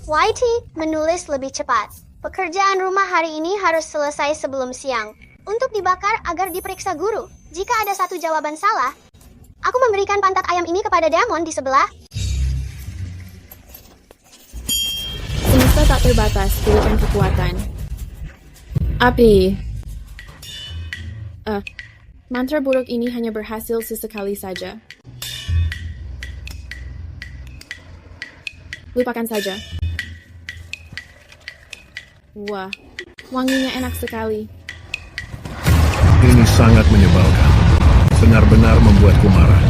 Whitey, menulis lebih cepat. Pekerjaan rumah hari ini harus selesai sebelum siang. Untuk dibakar agar diperiksa guru. Jika ada satu jawaban salah, aku memberikan pantat ayam ini kepada Damon di sebelah. Semesta tak terbatas, berikan kekuatan. Api. Mantra buruk ini hanya berhasil sesekali saja. Lupakan saja. Wah, wanginya enak sekali. Ini sangat menyebalkan. Benar-benar membuatku marah.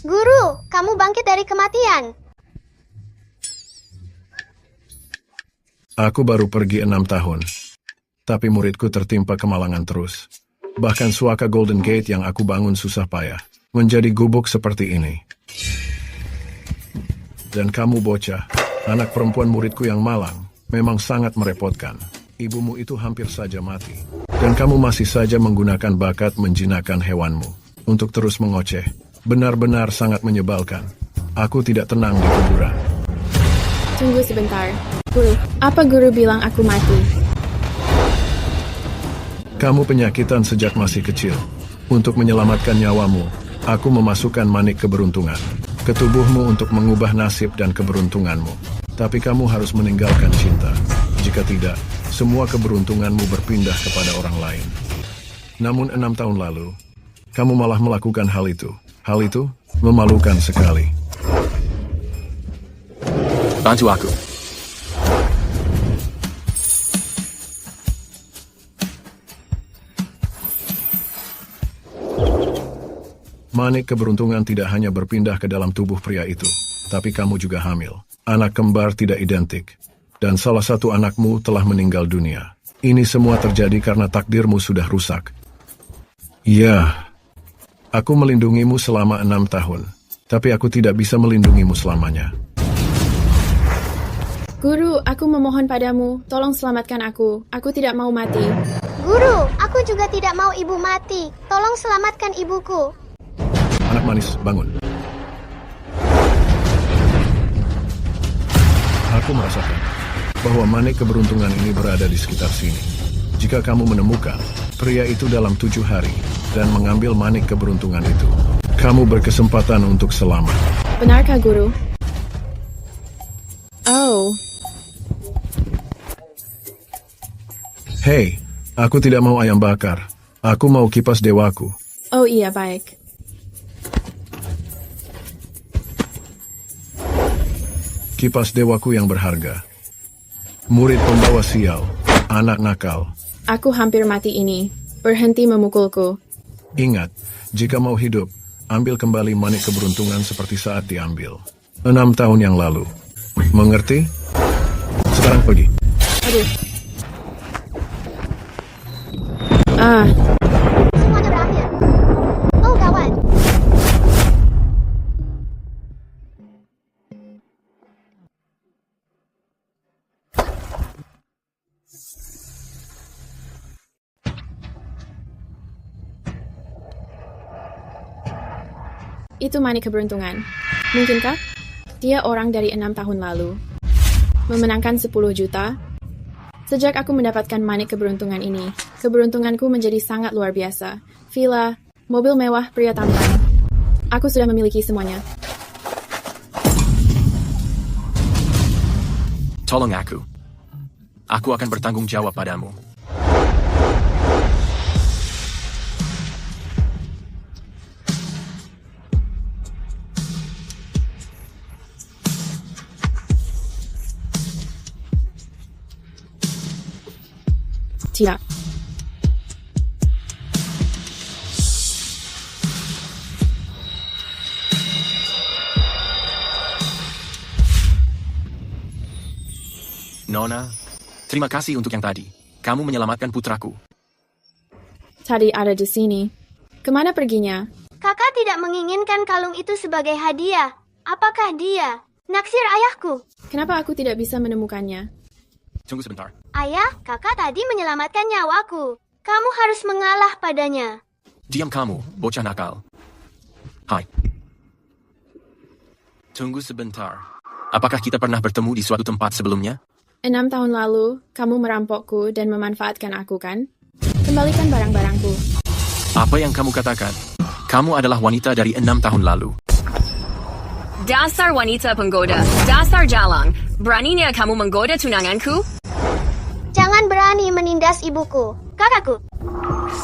Guru, kamu bangkit dari kematian. Aku baru pergi 6 tahun. Tapi muridku tertimpa kemalangan terus. Bahkan suaka Golden Gate yang aku bangun susah payah menjadi gubuk seperti ini. Dan kamu bocah, anak perempuan muridku yang malang, memang sangat merepotkan. Ibumu itu hampir saja mati. Dan kamu masih saja menggunakan bakat menjinakkan hewanmu untuk terus mengoceh. Benar-benar sangat menyebalkan. Aku tidak tenang di kuburan. Tunggu sebentar. Guru, apa guru bilang aku mati? Kamu penyakitan sejak masih kecil. Untuk menyelamatkan nyawamu, aku memasukkan manik keberuntungan ke tubuhmu untuk mengubah nasib dan keberuntunganmu. Tapi kamu harus meninggalkan cinta. Jika tidak, semua keberuntunganmu berpindah kepada orang lain. Namun 6 tahun lalu, kamu malah melakukan hal itu. Hal itu memalukan sekali. Bantu aku. Manik keberuntungan tidak hanya berpindah ke dalam tubuh pria itu, tapi kamu juga hamil. Anak kembar tidak identik. Dan salah satu anakmu telah meninggal dunia. Ini semua terjadi karena takdirmu sudah rusak. Ya, aku melindungimu selama 6 tahun. Tapi aku tidak bisa melindungimu selamanya. Guru, aku memohon padamu, tolong selamatkan aku. Aku tidak mau mati. Guru, aku juga tidak mau ibu mati. Tolong selamatkan ibuku. Anak manis, bangun. Aku merasakan bahwa manik keberuntungan ini berada di sekitar sini. Jika kamu menemukan pria itu dalam 7 hari dan mengambil manik keberuntungan itu, kamu berkesempatan untuk selamat. Benarkah, Guru? Oh. Hei, aku tidak mau ayam bakar. Aku mau kipas dewaku. Oh iya, baik. Kipas dewaku yang berharga. Murid pembawa sial, anak nakal. Aku hampir mati ini. Berhenti memukulku. Ingat, jika mau hidup, ambil kembali manik keberuntungan seperti saat diambil 6 tahun yang lalu. Mengerti? Sekarang pergi. Aduh. Semuanya berakhir. Oh, gawat. Itu manik keberuntungan. Mungkinkah? Dia orang dari 6 tahun lalu. Memenangkan 10 juta. Sejak aku mendapatkan manik keberuntungan ini, keberuntunganku menjadi sangat luar biasa. Villa, mobil mewah, pria tampan. Aku sudah memiliki semuanya. Tolong aku. Aku akan bertanggung jawab padamu. Tidak. Nona, terima kasih untuk yang tadi. Kamu menyelamatkan putraku. Tadi ada di sini. Kemana perginya? Kakak tidak menginginkan kalung itu sebagai hadiah. Apakah dia naksir ayahku? Kenapa aku tidak bisa menemukannya? Tunggu sebentar. Ayah, kakak tadi menyelamatkan nyawaku. Kamu harus mengalah padanya. Diam kamu, bocah nakal. Hai. Tunggu sebentar. Apakah kita pernah bertemu di suatu tempat sebelumnya? 6 tahun lalu, kamu merampokku dan memanfaatkan aku, kan? Kembalikan barang-barangku. Apa yang kamu katakan? Kamu adalah wanita dari 6 tahun lalu. Dasar wanita penggoda, dasar jalang. Beraninya kamu menggoda tunanganku? Jangan berani menindas ibuku. Kakakku.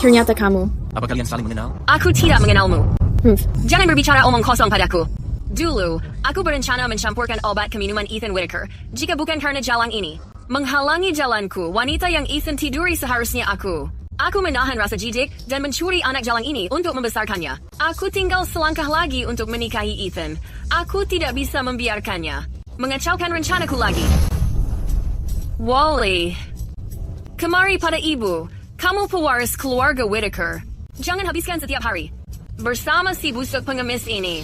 Ternyata kamu. Apa kalian saling mengenal? Aku tidak mengenalmu. Humph. Jangan berbicara omong kosong padaku. Dulu, aku berencana mencampurkan obat ke minuman Ethan Whittaker. Jika bukan karena jalang ini, menghalangi jalanku, wanita yang Ethan tiduri seharusnya aku. Aku menahan rasa jijik dan mencuri anak jalang ini untuk membesarkannya. Aku tinggal selangkah lagi untuk menikahi Ethan. Aku tidak bisa membiarkannya mengacaukan rencanaku lagi. Wally, kemari pada ibu. Kamu pewaris keluarga Whittaker. Jangan habiskan setiap hari bersama si busuk pengemis ini.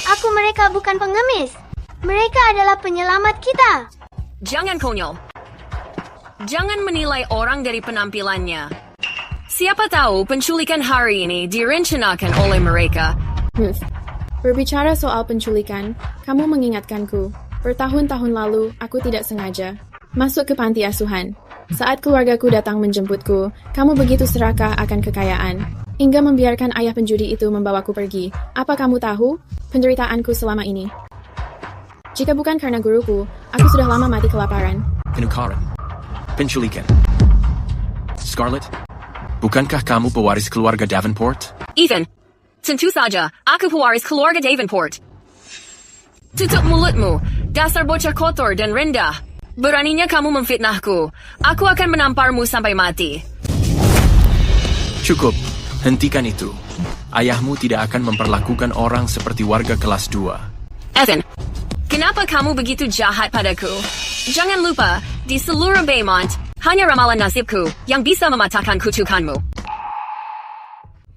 Mereka bukan pengemis. Mereka adalah penyelamat kita. Jangan konyol. Jangan menilai orang dari penampilannya. Siapa tahu penculikan hari ini direncanakan oleh mereka. Berbicara soal penculikan, kamu mengingatkanku. Bertahun-tahun lalu, aku tidak sengaja masuk ke panti asuhan. Saat keluargaku datang menjemputku, kamu begitu serakah akan kekayaan, hingga membiarkan ayah penjudi itu membawaku pergi. Apa kamu tahu penderitaanku selama ini? Jika bukan karena guruku, aku sudah lama mati kelaparan. Penukaran. Penculikan. Scarlett, bukankah kamu pewaris keluarga Davenport? Ethan, tentu saja, aku pewaris keluarga Davenport. Tutup mulutmu, dasar bocah kotor dan rendah. Beraninya kamu memfitnahku. Aku akan menamparmu sampai mati. Cukup, hentikan itu. Ayahmu tidak akan memperlakukan orang seperti warga kelas 2. Ethan, kenapa kamu begitu jahat padaku? Jangan lupa, di seluruh Baymont, hanya ramalan nasibku yang bisa mematahkan kutukanmu.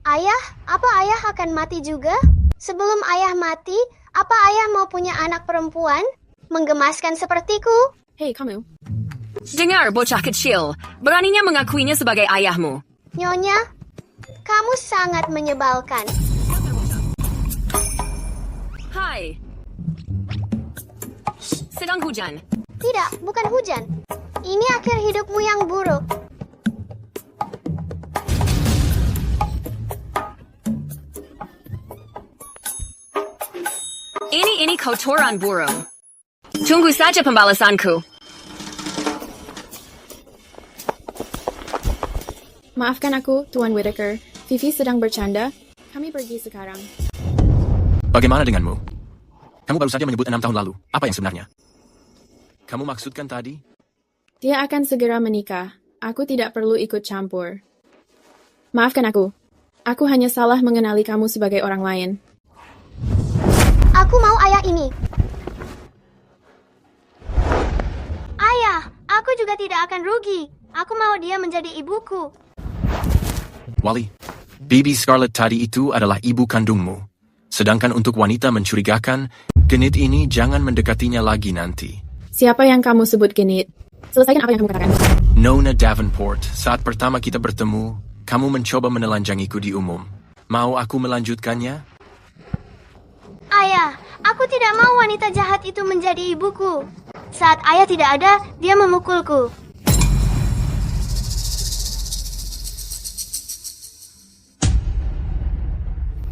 Ayah, apa ayah akan mati juga? Sebelum ayah mati, apa ayah mau punya anak perempuan? Menggemaskan sepertiku? Hei, kamu. Dengar, bocah kecil. Beraninya mengakuinya sebagai ayahmu. Nyonya, kamu sangat menyebalkan. Hai. Sedang hujan. Tidak, bukan hujan. Ini akhir hidupmu yang buruk. Ini kotoran burung. Tunggu saja pembalasanku. Maafkan aku, Tuan Whittaker. Vivi sedang bercanda. Kami pergi sekarang. Bagaimana denganmu? Kamu baru saja menyebut 6 tahun lalu. Apa yang sebenarnya? Kamu maksudkan tadi? Dia akan segera menikah. Aku tidak perlu ikut campur. Maafkan aku. Aku hanya salah mengenali kamu sebagai orang lain. Aku mau ayah ini. Ayah, aku juga tidak akan rugi. Aku mau dia menjadi ibuku. Wally, Bibi Scarlett tadi itu adalah ibu kandungmu. Sedangkan untuk wanita mencurigakan, genit ini jangan mendekatinya lagi nanti. Siapa yang kamu sebut genit? Selesaikan apa yang kamu katakan. Nona Davenport, saat pertama kita bertemu, kamu mencoba menelanjangiku di umum. Mau aku melanjutkannya? Ayah, aku tidak mau wanita jahat itu menjadi ibuku. Saat ayah tidak ada, dia memukulku.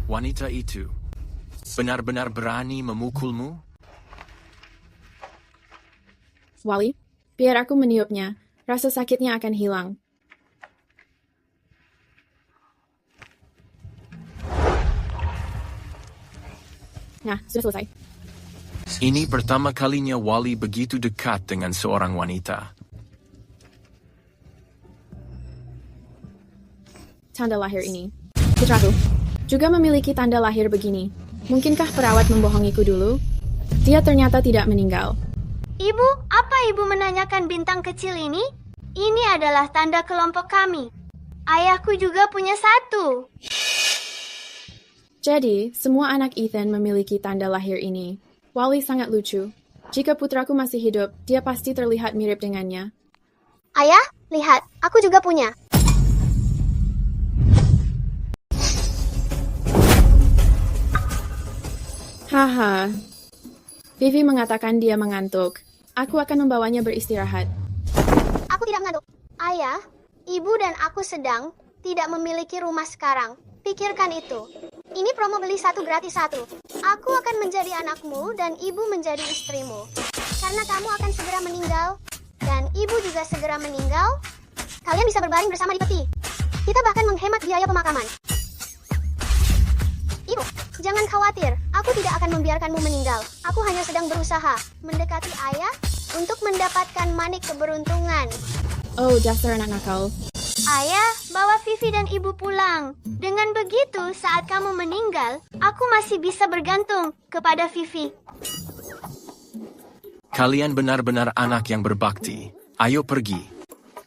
Wanita itu benar-benar berani memukulmu? Wally, biar aku meniupnya. Rasa sakitnya akan hilang. Nah, sudah selesai. Ini pertama kalinya Wally begitu dekat dengan seorang wanita. Tanda lahir ini. Putraku, juga memiliki tanda lahir begini. Mungkinkah perawat membohongiku dulu? Dia ternyata tidak meninggal. Ibu, apa ibu menanyakan bintang kecil ini? Ini adalah tanda kelompok kami. Ayahku juga punya satu. Jadi, semua anak Ethan memiliki tanda lahir ini. Wally sangat lucu. Jika putraku masih hidup, dia pasti terlihat mirip dengannya. Ayah, lihat, aku juga punya. Haha. Vivi mengatakan dia mengantuk. Aku akan membawanya beristirahat. Aku tidak mengantuk. Ayah, ibu dan aku sedang tidak memiliki rumah sekarang. Pikirkan itu. Ini promo beli satu gratis satu. Aku akan menjadi anakmu dan ibu menjadi istrimu. Karena kamu akan segera meninggal, dan ibu juga segera meninggal, kalian bisa berbaring bersama di peti. Kita bahkan menghemat biaya pemakaman. Ibu, jangan khawatir. Aku tidak akan membiarkanmu meninggal. Aku hanya sedang berusaha mendekati ayah untuk mendapatkan manik keberuntungan. Oh, dasar anak nakal. Ayah, bawa Vivi dan ibu pulang. Dengan begitu, saat kamu meninggal, aku masih bisa bergantung kepada Vivi. Kalian benar-benar anak yang berbakti. Ayo pergi.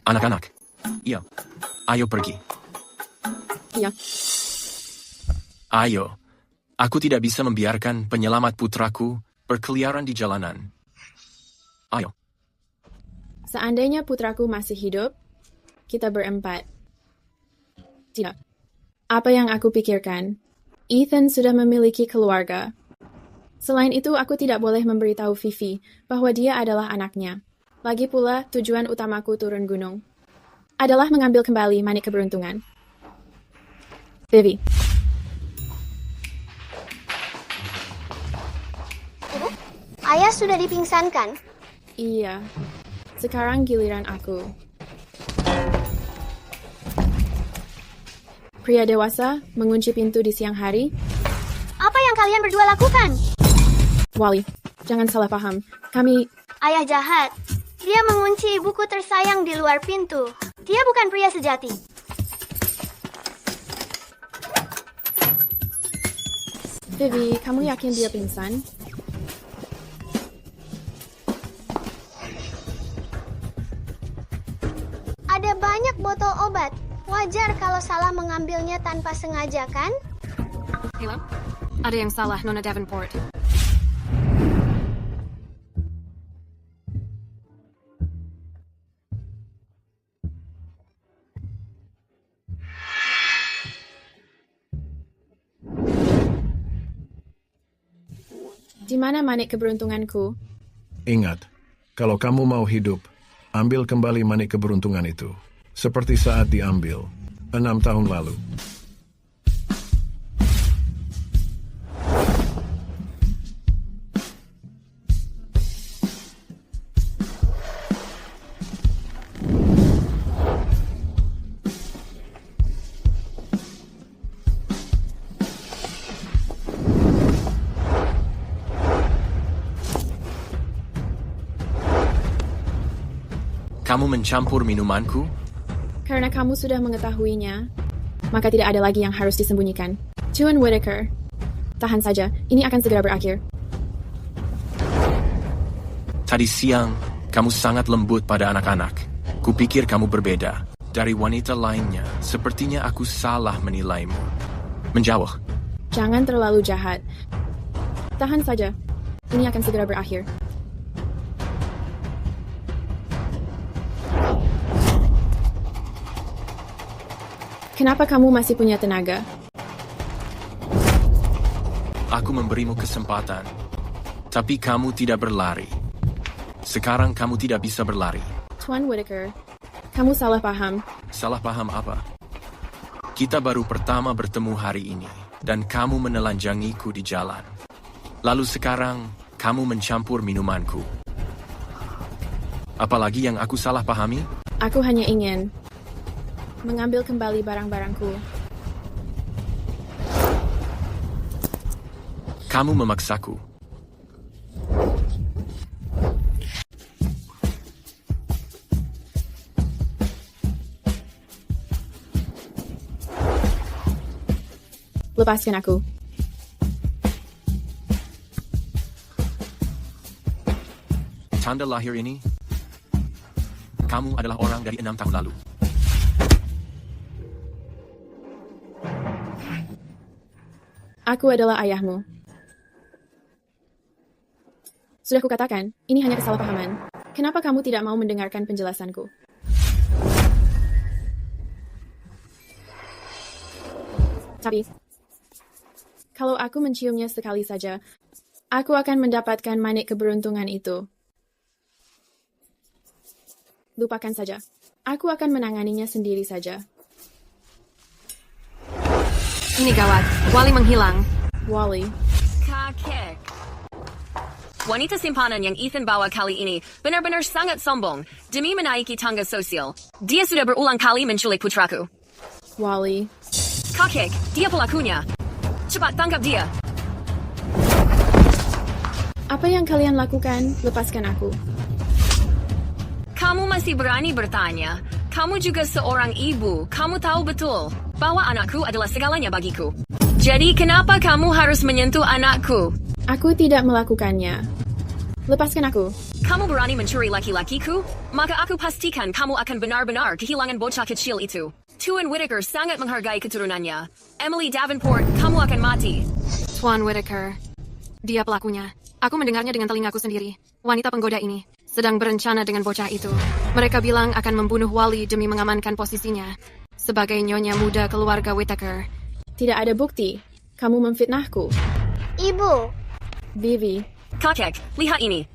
Anak-anak. Iya. Ayo pergi. Iya. Ayo. Aku tidak bisa membiarkan penyelamat putraku berkeliaran di jalanan. Ayo. Seandainya putraku masih hidup, kita berempat. Tidak. Apa yang aku pikirkan? Ethan sudah memiliki keluarga. Selain itu, aku tidak boleh memberitahu Vivi bahwa dia adalah anaknya. Lagi pula, tujuan utamaku turun gunung adalah mengambil kembali manik keberuntungan. Vivi. Ibu, ayah sudah dipingsankan. Iya. Sekarang giliran aku. Pria dewasa mengunci pintu di siang hari. Apa yang kalian berdua lakukan? Wally, jangan salah paham. Kami... Ayah jahat. Dia mengunci ibuku tersayang di luar pintu. Dia bukan pria sejati. Vivi, kamu yakin dia pingsan? Ada banyak botol obat. Wajar kalau salah mengambilnya tanpa sengaja, kan? Hello? Ada yang salah, Nona Davenport. Di mana manik keberuntunganku? Ingat, kalau kamu mau hidup, ambil kembali manik keberuntungan itu. Seperti saat diambil 6 tahun lalu. Kamu mencampur minumanku? Karena kamu sudah mengetahuinya, maka tidak ada lagi yang harus disembunyikan. Tuan Whittaker, tahan saja, ini akan segera berakhir. Tadi siang, kamu sangat lembut pada anak-anak. Kupikir kamu berbeda. Dari wanita lainnya, sepertinya aku salah menilaimu. Menjauh. Jangan terlalu jahat. Tahan saja, ini akan segera berakhir. Kenapa kamu masih punya tenaga? Aku memberimu kesempatan. Tapi kamu tidak berlari. Sekarang kamu tidak bisa berlari. Tuan Whittaker, kamu salah paham. Salah paham apa? Kita baru pertama bertemu hari ini, dan kamu menelanjangiku di jalan. Lalu sekarang, kamu mencampur minumanku. Apalagi yang aku salah pahami? Aku hanya ingin mengambil kembali barang-barangku. Kamu memaksaku. Lepaskan aku. Tanda lahir ini, kamu adalah orang dari 6 tahun lalu. Aku adalah ayahmu. Sudah kukatakan, ini hanya kesalahpahaman. Kenapa kamu tidak mau mendengarkan penjelasanku? Tapi, kalau aku menciumnya sekali saja, aku akan mendapatkan manik keberuntungan itu. Lupakan saja. Aku akan menanganinya sendiri saja. Ini gawat. Wally menghilang. Wally, Kakek. Wanita simpanan yang Ethan bawa kali ini benar-benar sangat sombong demi menaiki tangga sosial. Dia sudah berulang kali menculik putraku. Wally, Kakek, dia pelakunya. Cepat tangkap dia. apa yang kalian lakukan? Lepaskan aku. Kamu masih berani bertanya. Kamu juga seorang ibu. Kamu tahu betul bahwa anakku adalah segalanya bagiku. Jadi kenapa kamu harus menyentuh anakku? Aku tidak melakukannya. Lepaskan aku. Kamu berani mencuri laki-lakiku? Maka aku pastikan kamu akan benar-benar kehilangan bocah kecil itu. Tuan Whittaker sangat menghargai keturunannya. Emily Davenport, kamu akan mati. Tuan Whittaker, dia pelakunya. Aku mendengarnya dengan telingaku sendiri. Wanita penggoda ini sedang berencana dengan bocah itu. Mereka bilang akan membunuh Wally demi mengamankan posisinya sebagai nyonya muda keluarga Whittaker. Tidak ada bukti. Kamu memfitnahku. Ibu, Vivi, Kakek, lihat ini.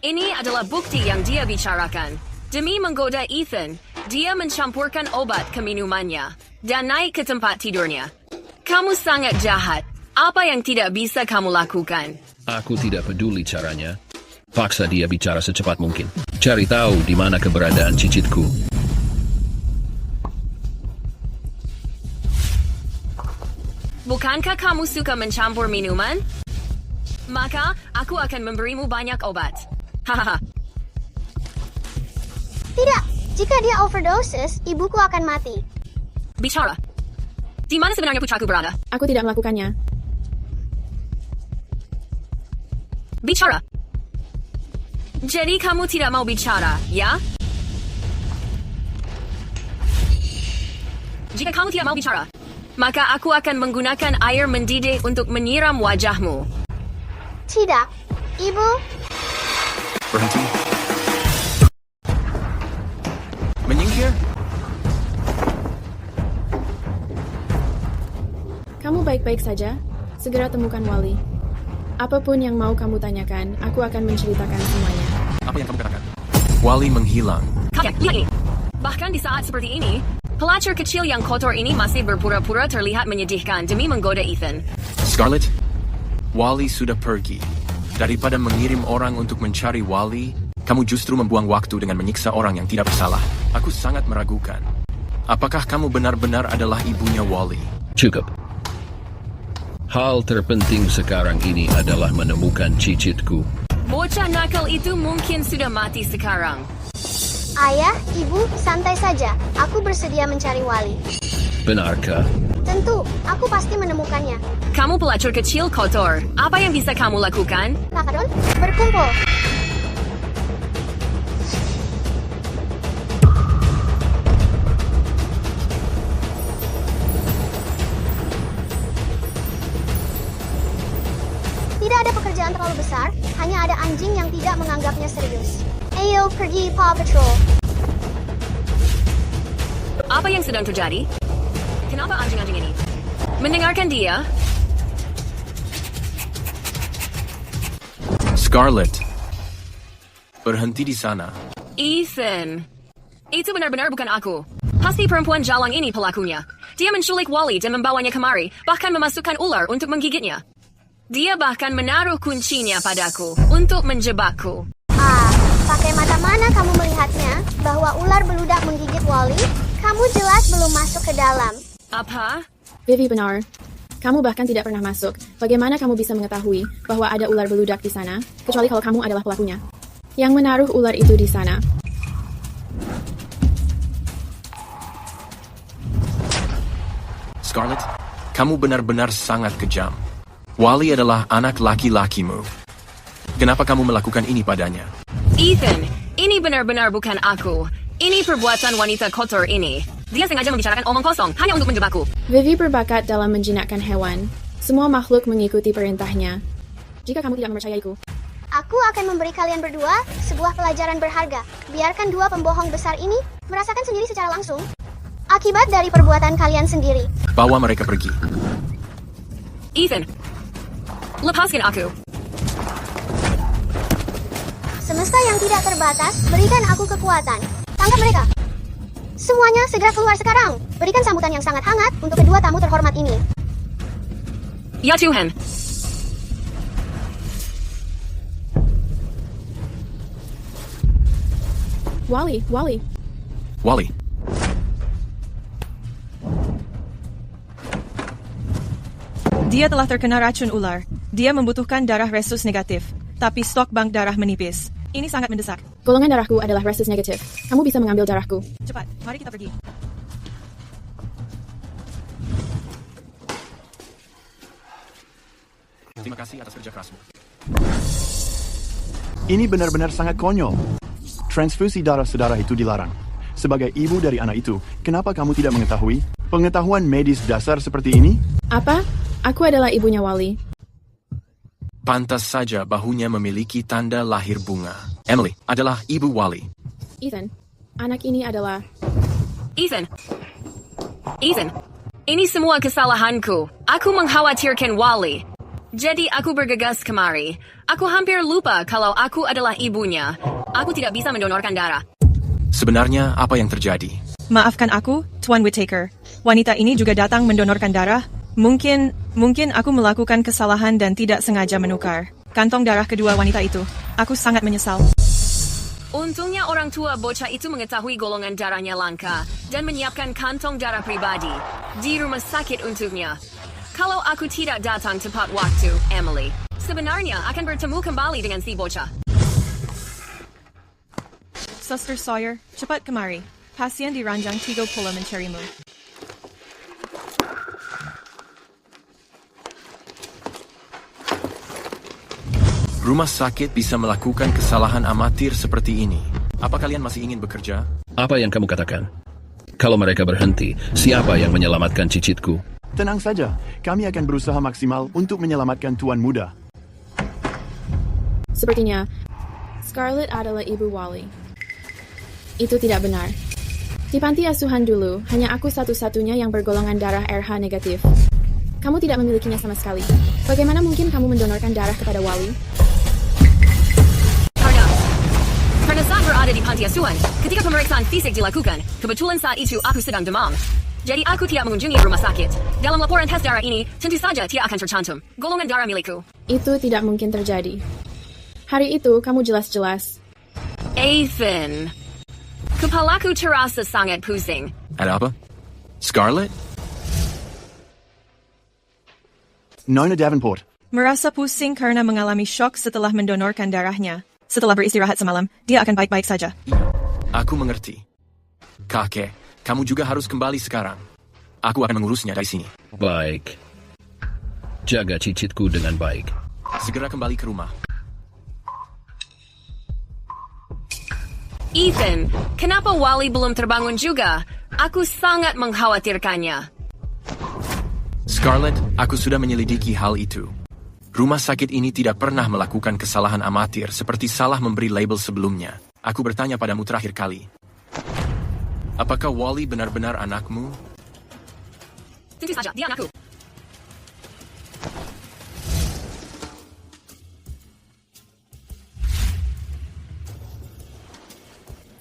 Ini adalah bukti yang dia bicarakan. Demi menggoda Ethan, dia mencampurkan obat ke minumannya dan naik ke tempat tidurnya. Kamu sangat jahat. Apa yang tidak bisa kamu lakukan? Aku tidak peduli caranya. Paksa dia bicara secepat mungkin. Cari tahu di mana keberadaan cicitku. Bukankah kamu suka mencampur minuman? Maka, aku akan memberimu banyak obat. Hahaha. tidak. Jika dia overdosis, ibuku akan mati. Bicara. Di mana sebenarnya putraku berada? aku tidak melakukannya. Bicara. Jadi kamu tidak mau bicara, ya? Jika kamu tidak mau bicara, maka aku akan menggunakan air mendidih untuk menyiram wajahmu. Tidak. Ibu, Berhenti. Menyingkir. Kamu baik-baik saja? Segera temukan Wally. Apapun yang mau kamu tanyakan, aku akan menceritakan semuanya. Apa yang kamu katakan? Wally menghilang. Kakek, lihat ini. Bahkan di saat seperti ini, pelacur kecil yang kotor ini masih berpura-pura terlihat menyedihkan demi menggoda Ethan. Scarlett, Wally sudah pergi. Daripada mengirim orang untuk mencari Wally, kamu justru membuang waktu dengan menyiksa orang yang tidak bersalah. Aku sangat meragukan. Apakah kamu benar-benar adalah ibunya Wally? Cukup. Hal terpenting sekarang ini adalah menemukan cicitku. Bocah nakal itu mungkin sudah mati sekarang. ayah, ibu, santai saja. Aku bersedia mencari Wally. Benarkah? Tentu, aku pasti menemukannya. Kamu pelacur kecil kotor. Apa yang bisa kamu lakukan? Kakadon, berkumpul. Tidak ada pekerjaan terlalu besar, hanya ada anjing yang tidak menganggapnya serius. Ayo pergi Paw Patrol. Apa yang sedang terjadi? Kenapa anjing-anjing ini mendengarkan dia? Scarlett, berhenti di sana. Ethan, itu benar-benar bukan aku. Pasti perempuan jalang ini pelakunya. Dia menculik Wally dan membawanya kemari, bahkan memasukkan ular untuk menggigitnya. Dia bahkan menaruh kuncinya padaku untuk menjebakku. Pakai mata mana kamu melihatnya bahwa ular beludak menggigit Wally? Kamu jelas belum masuk ke dalam. Apa? Vivi benar. Kamu bahkan tidak pernah masuk. Bagaimana kamu bisa mengetahui bahwa ada ular beludak di sana, kecuali kalau kamu adalah pelakunya yang menaruh ular itu di sana? Scarlett, kamu benar-benar sangat kejam. Wally adalah anak laki-lakimu. Kenapa kamu melakukan ini padanya? Ethan, ini benar-benar bukan aku. Ini perbuatan wanita kotor ini. Dia sengaja membicarakan omong kosong hanya untuk menjebakku. Vivi berbakat dalam menjinakkan hewan. Semua makhluk mengikuti perintahnya. Jika kamu tidak mempercayaiku, Aku akan memberi kalian berdua sebuah pelajaran berharga. Biarkan dua pembohong besar ini merasakan sendiri secara langsung akibat dari perbuatan kalian sendiri. Bawa mereka pergi. Ethan, lepaskan aku. Semesta yang tidak terbatas, berikan aku kekuatan. Tangkap mereka. Semuanya segera keluar sekarang. Berikan sambutan yang sangat hangat untuk kedua tamu terhormat ini. Ya Tuhan. Wally. Wally, Dia telah terkena racun ular. Dia membutuhkan darah resus negatif. Tapi stok bank darah menipis. Ini sangat mendesak. Golongan darahku adalah resus negatif. Kamu bisa mengambil darahku. Cepat, mari kita pergi. terima kasih atas kerja kerasmu. Ini benar-benar sangat konyol. Transfusi darah saudara itu dilarang. Sebagai ibu dari anak itu, kenapa kamu tidak mengetahui pengetahuan medis dasar seperti ini? Apa? Aku adalah ibunya Wally. Pantas saja bahunya memiliki tanda lahir bunga. Emily adalah ibu Wally. Ethan, anak ini adalah... Ethan, ini semua kesalahanku. Aku mengkhawatirkan Wally. Jadi aku bergegas kemari. Aku hampir lupa kalau aku adalah ibunya. Aku tidak bisa mendonorkan darah. Sebenarnya apa yang terjadi? Maafkan aku, Tuan Whittaker. Wanita ini juga datang mendonorkan darah. Mungkin aku melakukan kesalahan dan tidak sengaja menukar kantong darah kedua wanita itu. Aku sangat menyesal. Untungnya orang tua bocah itu mengetahui golongan darahnya langka dan menyiapkan kantong darah pribadi di rumah sakit untuknya. Kalau aku tidak datang tepat waktu, Emily sebenarnya akan bertemu kembali dengan si bocah. Suster Sawyer, cepat kemari. Pasien di ranjang 30 mencarimu. Rumah sakit bisa melakukan kesalahan amatir seperti ini. Apa kalian masih ingin bekerja? Apa yang kamu katakan? Kalau mereka berhenti, siapa yang menyelamatkan cicitku? Tenang saja, kami akan berusaha maksimal untuk menyelamatkan Tuan Muda. Sepertinya, Scarlett adalah ibu Wally. Itu tidak benar. Di panti asuhan dulu, hanya aku satu-satunya yang bergolongan darah RH negatif. Kamu tidak memilikinya sama sekali. Bagaimana mungkin kamu mendonorkan darah kepada Wally? Karena saat berada di panti asuhan, ketika pemeriksaan fisik dilakukan, kebetulan saat itu aku sedang demam. Jadi aku tidak mengunjungi rumah sakit. Dalam laporan tes darah ini, tentu saja tidak akan tercantum golongan darah milikku. Itu tidak mungkin terjadi. Hari itu, kamu jelas-jelas. Ethan, kepalaku terasa sangat pusing. Ada apa? Scarlett? Nona Davenport. Merasa pusing karena mengalami syok setelah mendonorkan darahnya. Setelah beristirahat semalam, dia akan baik-baik saja. Aku mengerti. Kakek, kamu juga harus kembali sekarang. Aku akan mengurusnya dari sini. Baik. Jaga cicitku dengan baik. Segera kembali ke rumah. Ethan, kenapa Wally belum terbangun juga? Aku sangat mengkhawatirkannya. Scarlett, aku sudah menyelidiki hal itu. Rumah sakit ini tidak pernah melakukan kesalahan amatir seperti salah memberi label sebelumnya. Aku bertanya padamu terakhir kali. Apakah Wally benar-benar anakmu? Tentu saja, dia anakku.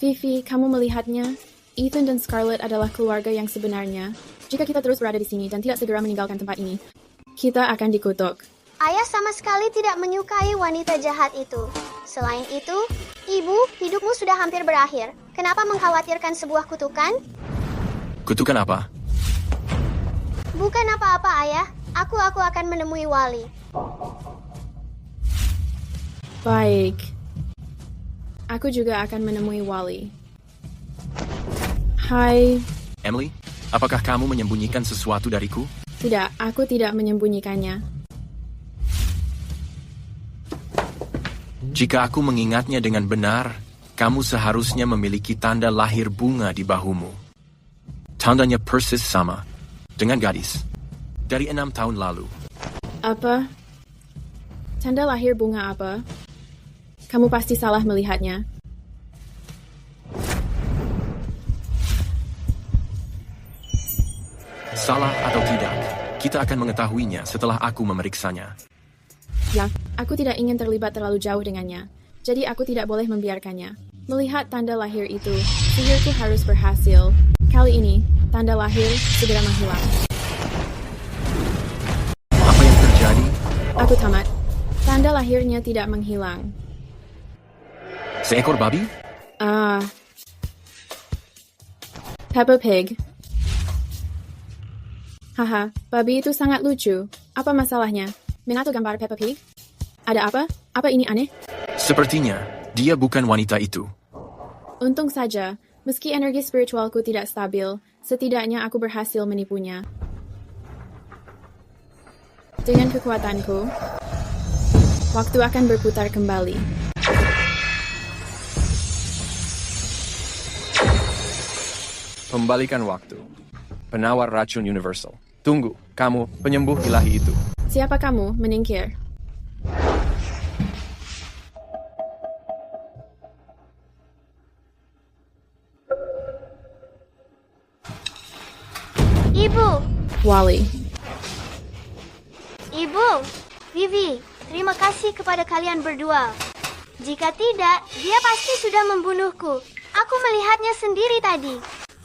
Vivi, kamu melihatnya? Ethan dan Scarlett adalah keluarga yang sebenarnya. Jika kita terus berada di sini dan tidak segera meninggalkan tempat ini, kita akan dikutuk. Ayah sama sekali tidak menyukai wanita jahat itu. Selain itu, ibu, hidupmu sudah hampir berakhir. Kenapa mengkhawatirkan sebuah kutukan? Kutukan apa? Bukan apa-apa, Ayah. Aku akan menemui Wally. Baik. Aku juga akan menemui Wally. Hai. Emily, apakah kamu menyembunyikan sesuatu dariku? Tidak, aku tidak menyembunyikannya. Jika aku mengingatnya dengan benar, kamu seharusnya memiliki tanda lahir bunga di bahumu. Tandanya persis sama dengan gadis dari 6 tahun lalu. Apa? Tanda lahir bunga apa? Kamu pasti salah melihatnya. Salah atau tidak, kita akan mengetahuinya setelah aku memeriksanya. Ya, aku tidak ingin terlibat terlalu jauh dengannya. Jadi aku tidak boleh membiarkannya. Melihat tanda lahir itu, sihirku harus berhasil. Kali ini, tanda lahir segera menghilang. Apa yang terjadi? Aku tamat. Tanda lahirnya tidak menghilang. Seekor babi? Peppa Pig. Haha, babi itu sangat lucu. Apa masalahnya? Menato gambar Peppa Pig? Ada apa? Apa ini aneh? Sepertinya, dia bukan wanita itu. Untung saja, meski energi spiritualku tidak stabil, setidaknya aku berhasil menipunya. Dengan kekuatanku, waktu akan berputar kembali. Kembalikan waktu. Penawar racun universal. Tunggu, kamu, penyembuh ilahi itu. Siapa kamu, menyingkir? Ibu, Wally. Ibu, Vivi, terima kasih kepada kalian berdua. Jika tidak, dia pasti sudah membunuhku. Aku melihatnya sendiri tadi.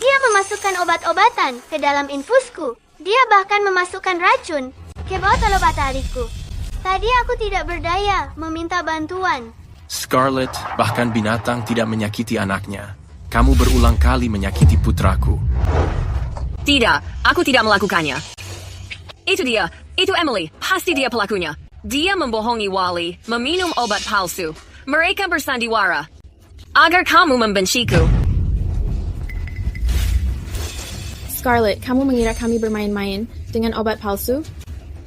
Dia memasukkan obat-obatan ke dalam infusku. Dia bahkan memasukkan racun ke botol obat tariku. Tadi aku tidak berdaya meminta bantuan. Scarlett, bahkan binatang tidak menyakiti anaknya. Kamu berulang kali menyakiti putraku. Tidak, aku tidak melakukannya. Itu dia, itu Emily, pasti dia pelakunya. Dia membohongi Wally, meminum obat palsu. Mereka bersandiwara agar kamu membenciku. Scarlett, kamu mengira kami bermain-main dengan obat palsu?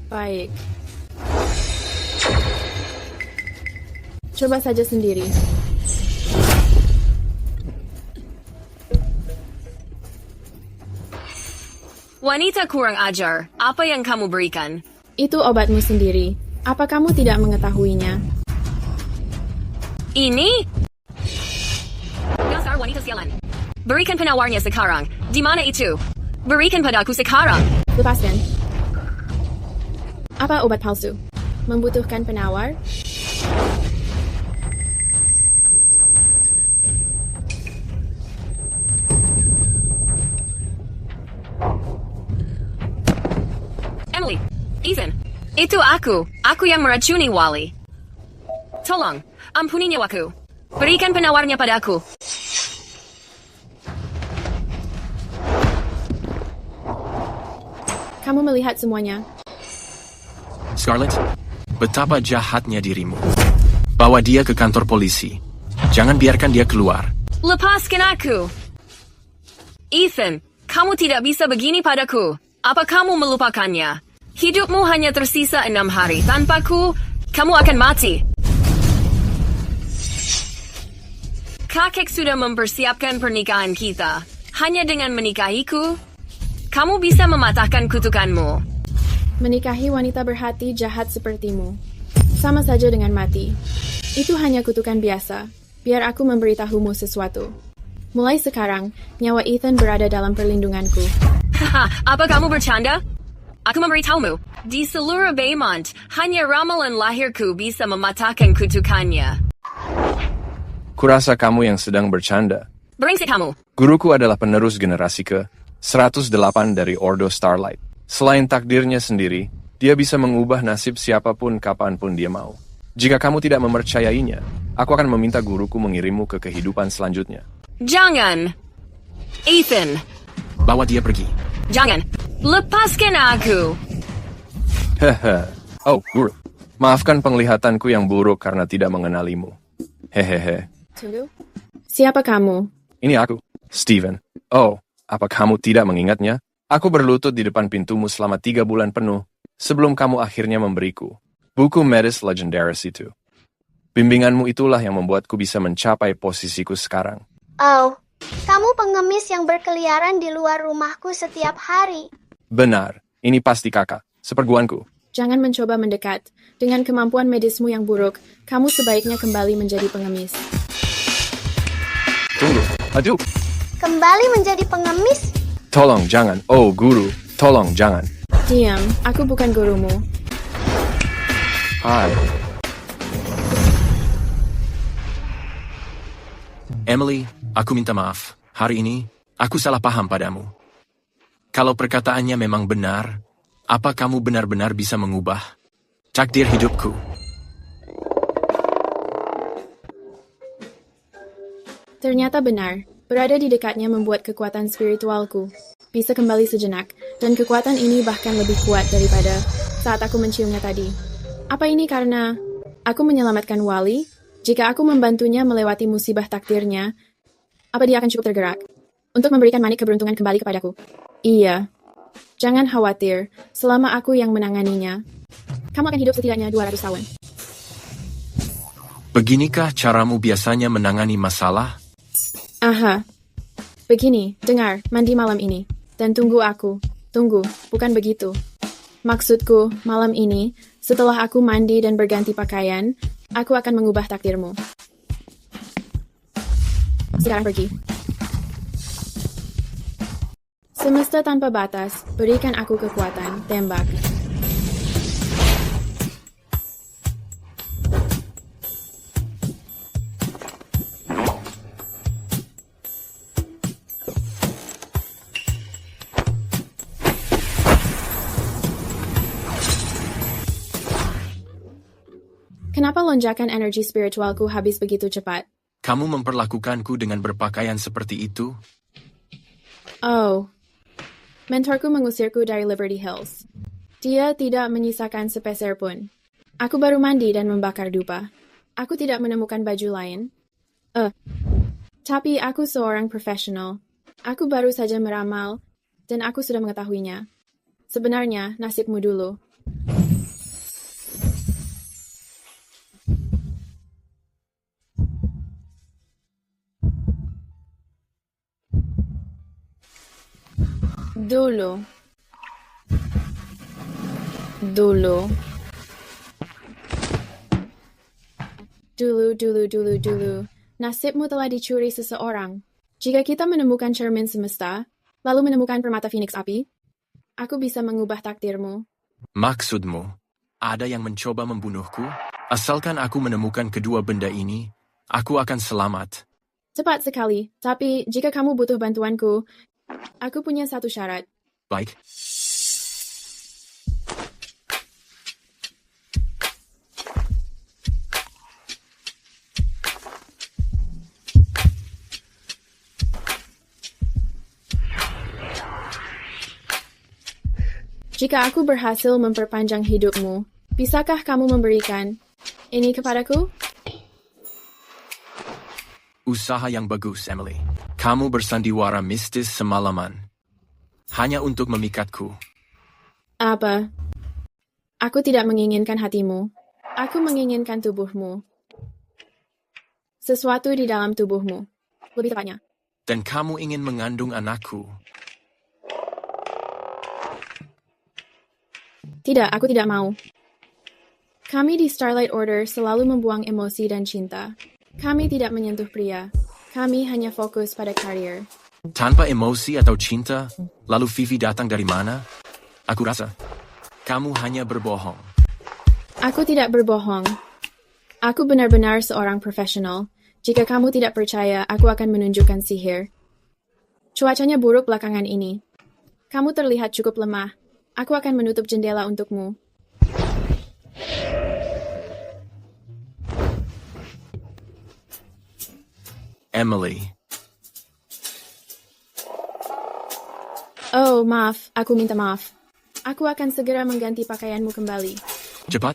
Baik. Coba saja sendiri. Wanita kurang ajar, apa yang kamu berikan? Itu obatmu sendiri. Apa kamu tidak mengetahuinya? Ini? Dasar wanita sialan. Berikan penawarnya sekarang. Di mana itu? Berikan padaku sekarang. Lepaskan. Apa obat palsu? Membutuhkan penawar? Emily, Ethan, itu aku. Aku yang meracuni Wally. Tolong, ampuni nyawaku. Berikan penawarnya padaku. Kamu melihat semuanya. Scarlett, betapa jahatnya dirimu. Bawa dia ke kantor polisi. Jangan biarkan dia keluar. Lepaskan aku. Ethan, kamu tidak bisa begini padaku. Apa kamu melupakannya? Hidupmu hanya tersisa 6 hari. Tanpaku, kamu akan mati. Kakek sudah mempersiapkan pernikahan kita. Hanya dengan menikahiku, kamu bisa mematahkan kutukanmu. Menikahi wanita berhati jahat sepertimu. Sama saja dengan mati. Itu hanya kutukan biasa. Biar aku memberitahumu sesuatu. Mulai sekarang, nyawa Ethan berada dalam perlindunganku. Haha, apa kamu bercanda? Aku memberitahumu, di seluruh Baymont, hanya ramalan lahirku bisa mematahkan kutukannya. Kurasa kamu yang sedang bercanda. Brengsek kamu. Guruku adalah penerus generasi ke-108 dari Ordo Starlight. Selain takdirnya sendiri, dia bisa mengubah nasib siapapun kapanpun dia mau. Jika kamu tidak mempercayainya, aku akan meminta guruku mengirimmu ke kehidupan selanjutnya. Jangan. Ethan. Bawa dia pergi. Jangan. Lepaskan aku. Hehe. Oh, guru. Maafkan penglihatanku yang buruk karena tidak mengenalimu. Hehehe. Tunggu. Siapa kamu? Ini aku, Steven. Oh, apa kamu tidak mengingatnya? Aku berlutut di depan pintumu selama 3 bulan penuh, sebelum kamu akhirnya memberiku buku Medis Legendaris itu. Bimbinganmu itulah yang membuatku bisa mencapai posisiku sekarang. Oh, kamu pengemis yang berkeliaran di luar rumahku setiap hari. Benar, ini pasti kakak, seperguruanku. Jangan mencoba mendekat. Dengan kemampuan medismu yang buruk, kamu sebaiknya kembali menjadi pengemis. Tunggu. Aduh. Kembali menjadi pengemis? Tolong jangan. Oh, guru. Tolong jangan. Diam, aku bukan gurumu. Hai. Emily, aku minta maaf. Hari ini, aku salah paham padamu. Kalau perkataannya memang benar, apa kamu benar-benar bisa mengubah takdir hidupku? Ternyata benar. Berada di dekatnya membuat kekuatan spiritualku bisa kembali sejenak, dan kekuatan ini bahkan lebih kuat daripada saat aku menciumnya tadi. Apa ini karena aku menyelamatkan Wally? Jika aku membantunya melewati musibah takdirnya, apa dia akan cukup tergerak untuk memberikan manik keberuntungan kembali kepadaku? Iya. Jangan khawatir, selama aku yang menanganinya, kamu akan hidup setidaknya 200 tahun. Beginikah caramu biasanya menangani masalah? Aha. Begini, dengar, mandi malam ini. Dan tunggu aku. Tunggu, bukan begitu. Maksudku, malam ini, setelah aku mandi dan berganti pakaian, aku akan mengubah takdirmu. Sekarang pergi. Semesta tanpa batas, berikan aku kekuatan, tembak. Kenapa lonjakan energi spiritualku habis begitu cepat? Kamu memperlakukanku dengan berpakaian seperti itu? Oh. Mentorku mengusirku dari Liberty Hills. Dia tidak menyisakan sepeser pun. Aku baru mandi dan membakar dupa. Aku tidak menemukan baju lain. Tapi aku seorang profesional. Aku baru saja meramal, dan aku sudah mengetahuinya. Sebenarnya, nasibmu dulu. Dulu. Nasibmu telah dicuri seseorang. Jika kita menemukan cermin semesta, lalu menemukan permata Phoenix api, aku bisa mengubah takdirmu. Maksudmu, ada yang mencoba membunuhku? Asalkan aku menemukan kedua benda ini, aku akan selamat. Cepat sekali, tapi jika kamu butuh bantuanku, aku punya satu syarat. Baik. Jika aku berhasil memperpanjang hidupmu, bisakah kamu memberikan ini kepadaku? Usaha yang bagus, Emily. Kamu bersandiwara mistis semalaman. Hanya untuk memikatku. Apa? Aku tidak menginginkan hatimu. Aku menginginkan tubuhmu. Sesuatu di dalam tubuhmu. Lebih tepatnya. Dan kamu ingin mengandung anakku. Tidak, aku tidak mau. Kami di Starlight Order selalu membuang emosi dan cinta. Kami tidak menyentuh pria. Kami hanya fokus pada karir. Tanpa emosi atau cinta, lalu Vivi datang dari mana? Aku rasa, kamu hanya berbohong. Aku tidak berbohong. Aku benar-benar seorang profesional. Jika kamu tidak percaya, aku akan menunjukkan sihir. Cuacanya buruk belakangan ini. Kamu terlihat cukup lemah. Aku akan menutup jendela untukmu. Emily. Oh, maaf. Aku minta maaf. Aku akan segera mengganti pakaianmu kembali. Cepat.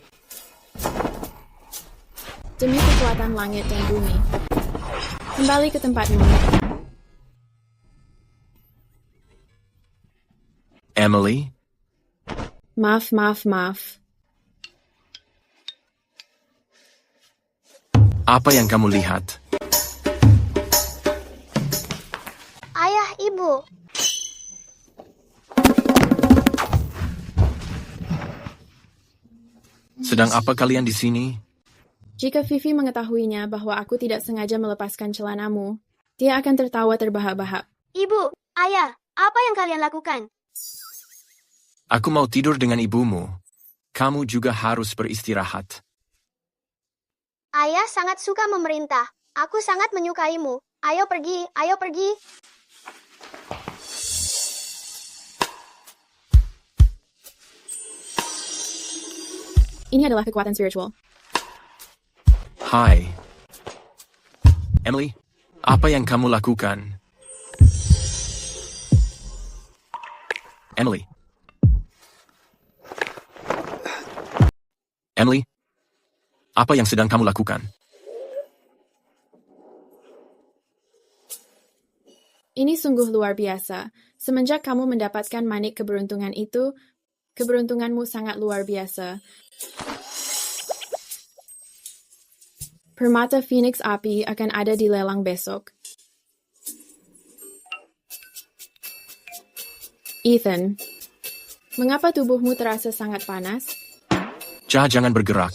Demi kekuatan langit dan bumi. Kembali ke tempatmu. Emily. Maaf. Apa yang kamu lihat? Ayah, Ibu. Sedang apa kalian di sini? Jika Vivi mengetahuinya bahwa aku tidak sengaja melepaskan celanamu, dia akan tertawa terbahak-bahak. Ibu, ayah, apa yang kalian lakukan? Aku mau tidur dengan ibumu. Kamu juga harus beristirahat. Ayah sangat suka memerintah. Aku sangat menyukaimu. Ayo pergi, ayo pergi. Ini adalah kekuatan spiritual. Hai. Emily, apa yang kamu lakukan? Emily. Emily, apa yang sedang kamu lakukan? Ini sungguh luar biasa. Semenjak kamu mendapatkan manik keberuntungan itu, keberuntunganmu sangat luar biasa. Permata Phoenix Api akan ada di lelang besok. Ethan, mengapa tubuhmu terasa sangat panas? Jangan bergerak.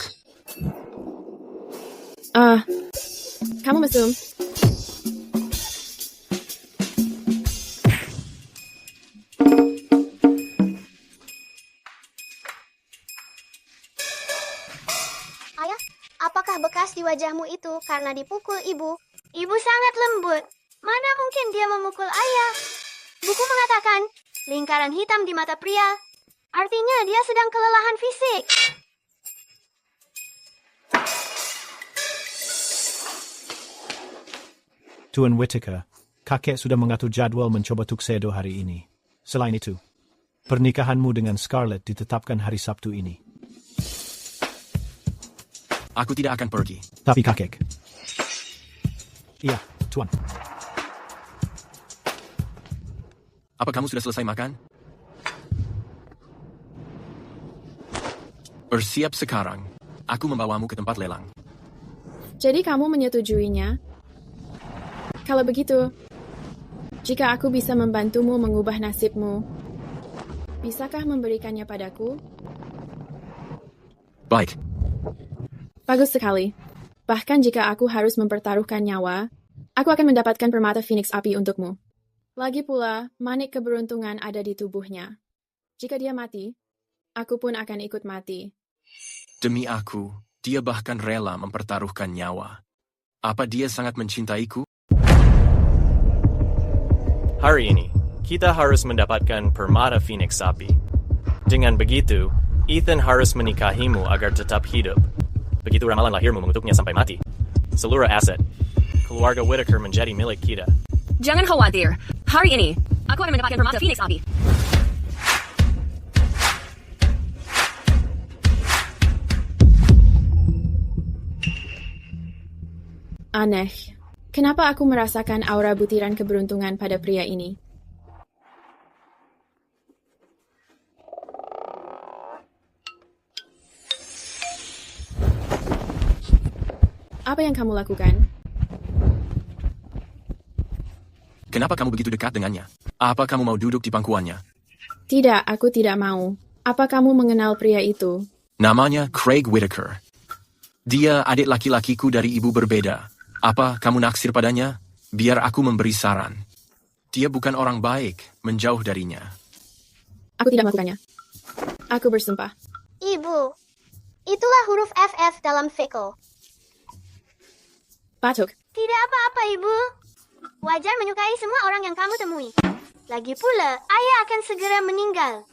Kamu mesum. Ayah, apakah bekas di wajahmu itu karena dipukul ibu? Ibu sangat lembut. Mana mungkin dia memukul ayah? Buku mengatakan, lingkaran hitam di mata pria. Artinya dia sedang kelelahan fisik. Tuan Whittaker, kakek sudah mengatur jadwal mencoba tuxedo hari ini. Selain itu, pernikahanmu dengan Scarlett ditetapkan hari Sabtu ini. Aku tidak akan pergi. Tapi kakek. Iya, Tuan. Apa kamu sudah selesai makan? Bersiap sekarang. Aku membawamu ke tempat lelang. Jadi kamu menyetujuinya? Kalau begitu, jika aku bisa membantumu mengubah nasibmu, bisakah memberikannya padaku? Baik. Bagus sekali. Bahkan jika aku harus mempertaruhkan nyawa, aku akan mendapatkan permata Phoenix Api untukmu. Lagi pula, manik keberuntungan ada di tubuhnya. Jika dia mati, aku pun akan ikut mati. Demi aku, dia bahkan rela mempertaruhkan nyawa. Apa dia sangat mencintaiku? Hari ini, kita harus mendapatkan permata Phoenix Api. Dengan begitu, Ethan harus menikahimu agar tetap hidup. Begitu ramalan lahirmu mengutuknya sampai mati. Seluruh aset, keluarga Whittaker menjadi milik kita. Jangan khawatir. Hari ini, aku akan mendapatkan permata Phoenix Api. Aneh. Kenapa aku merasakan aura butiran keberuntungan pada pria ini? Apa yang kamu lakukan? Kenapa kamu begitu dekat dengannya? Apa kamu mau duduk di pangkuannya? Tidak, aku tidak mau. Apa kamu mengenal pria itu? Namanya Craig Whittaker. Dia adik laki-lakiku dari ibu berbeda. Apa kamu naksir padanya? Biar aku memberi saran. Dia bukan orang baik, menjauh darinya. Aku tidak melakukannya. Aku bersumpah. Ibu, itulah huruf FF dalam fickle. Batuk. Tidak apa-apa, Ibu. Wajar menyukai semua orang yang kamu temui. Lagi pula, ayah akan segera meninggal.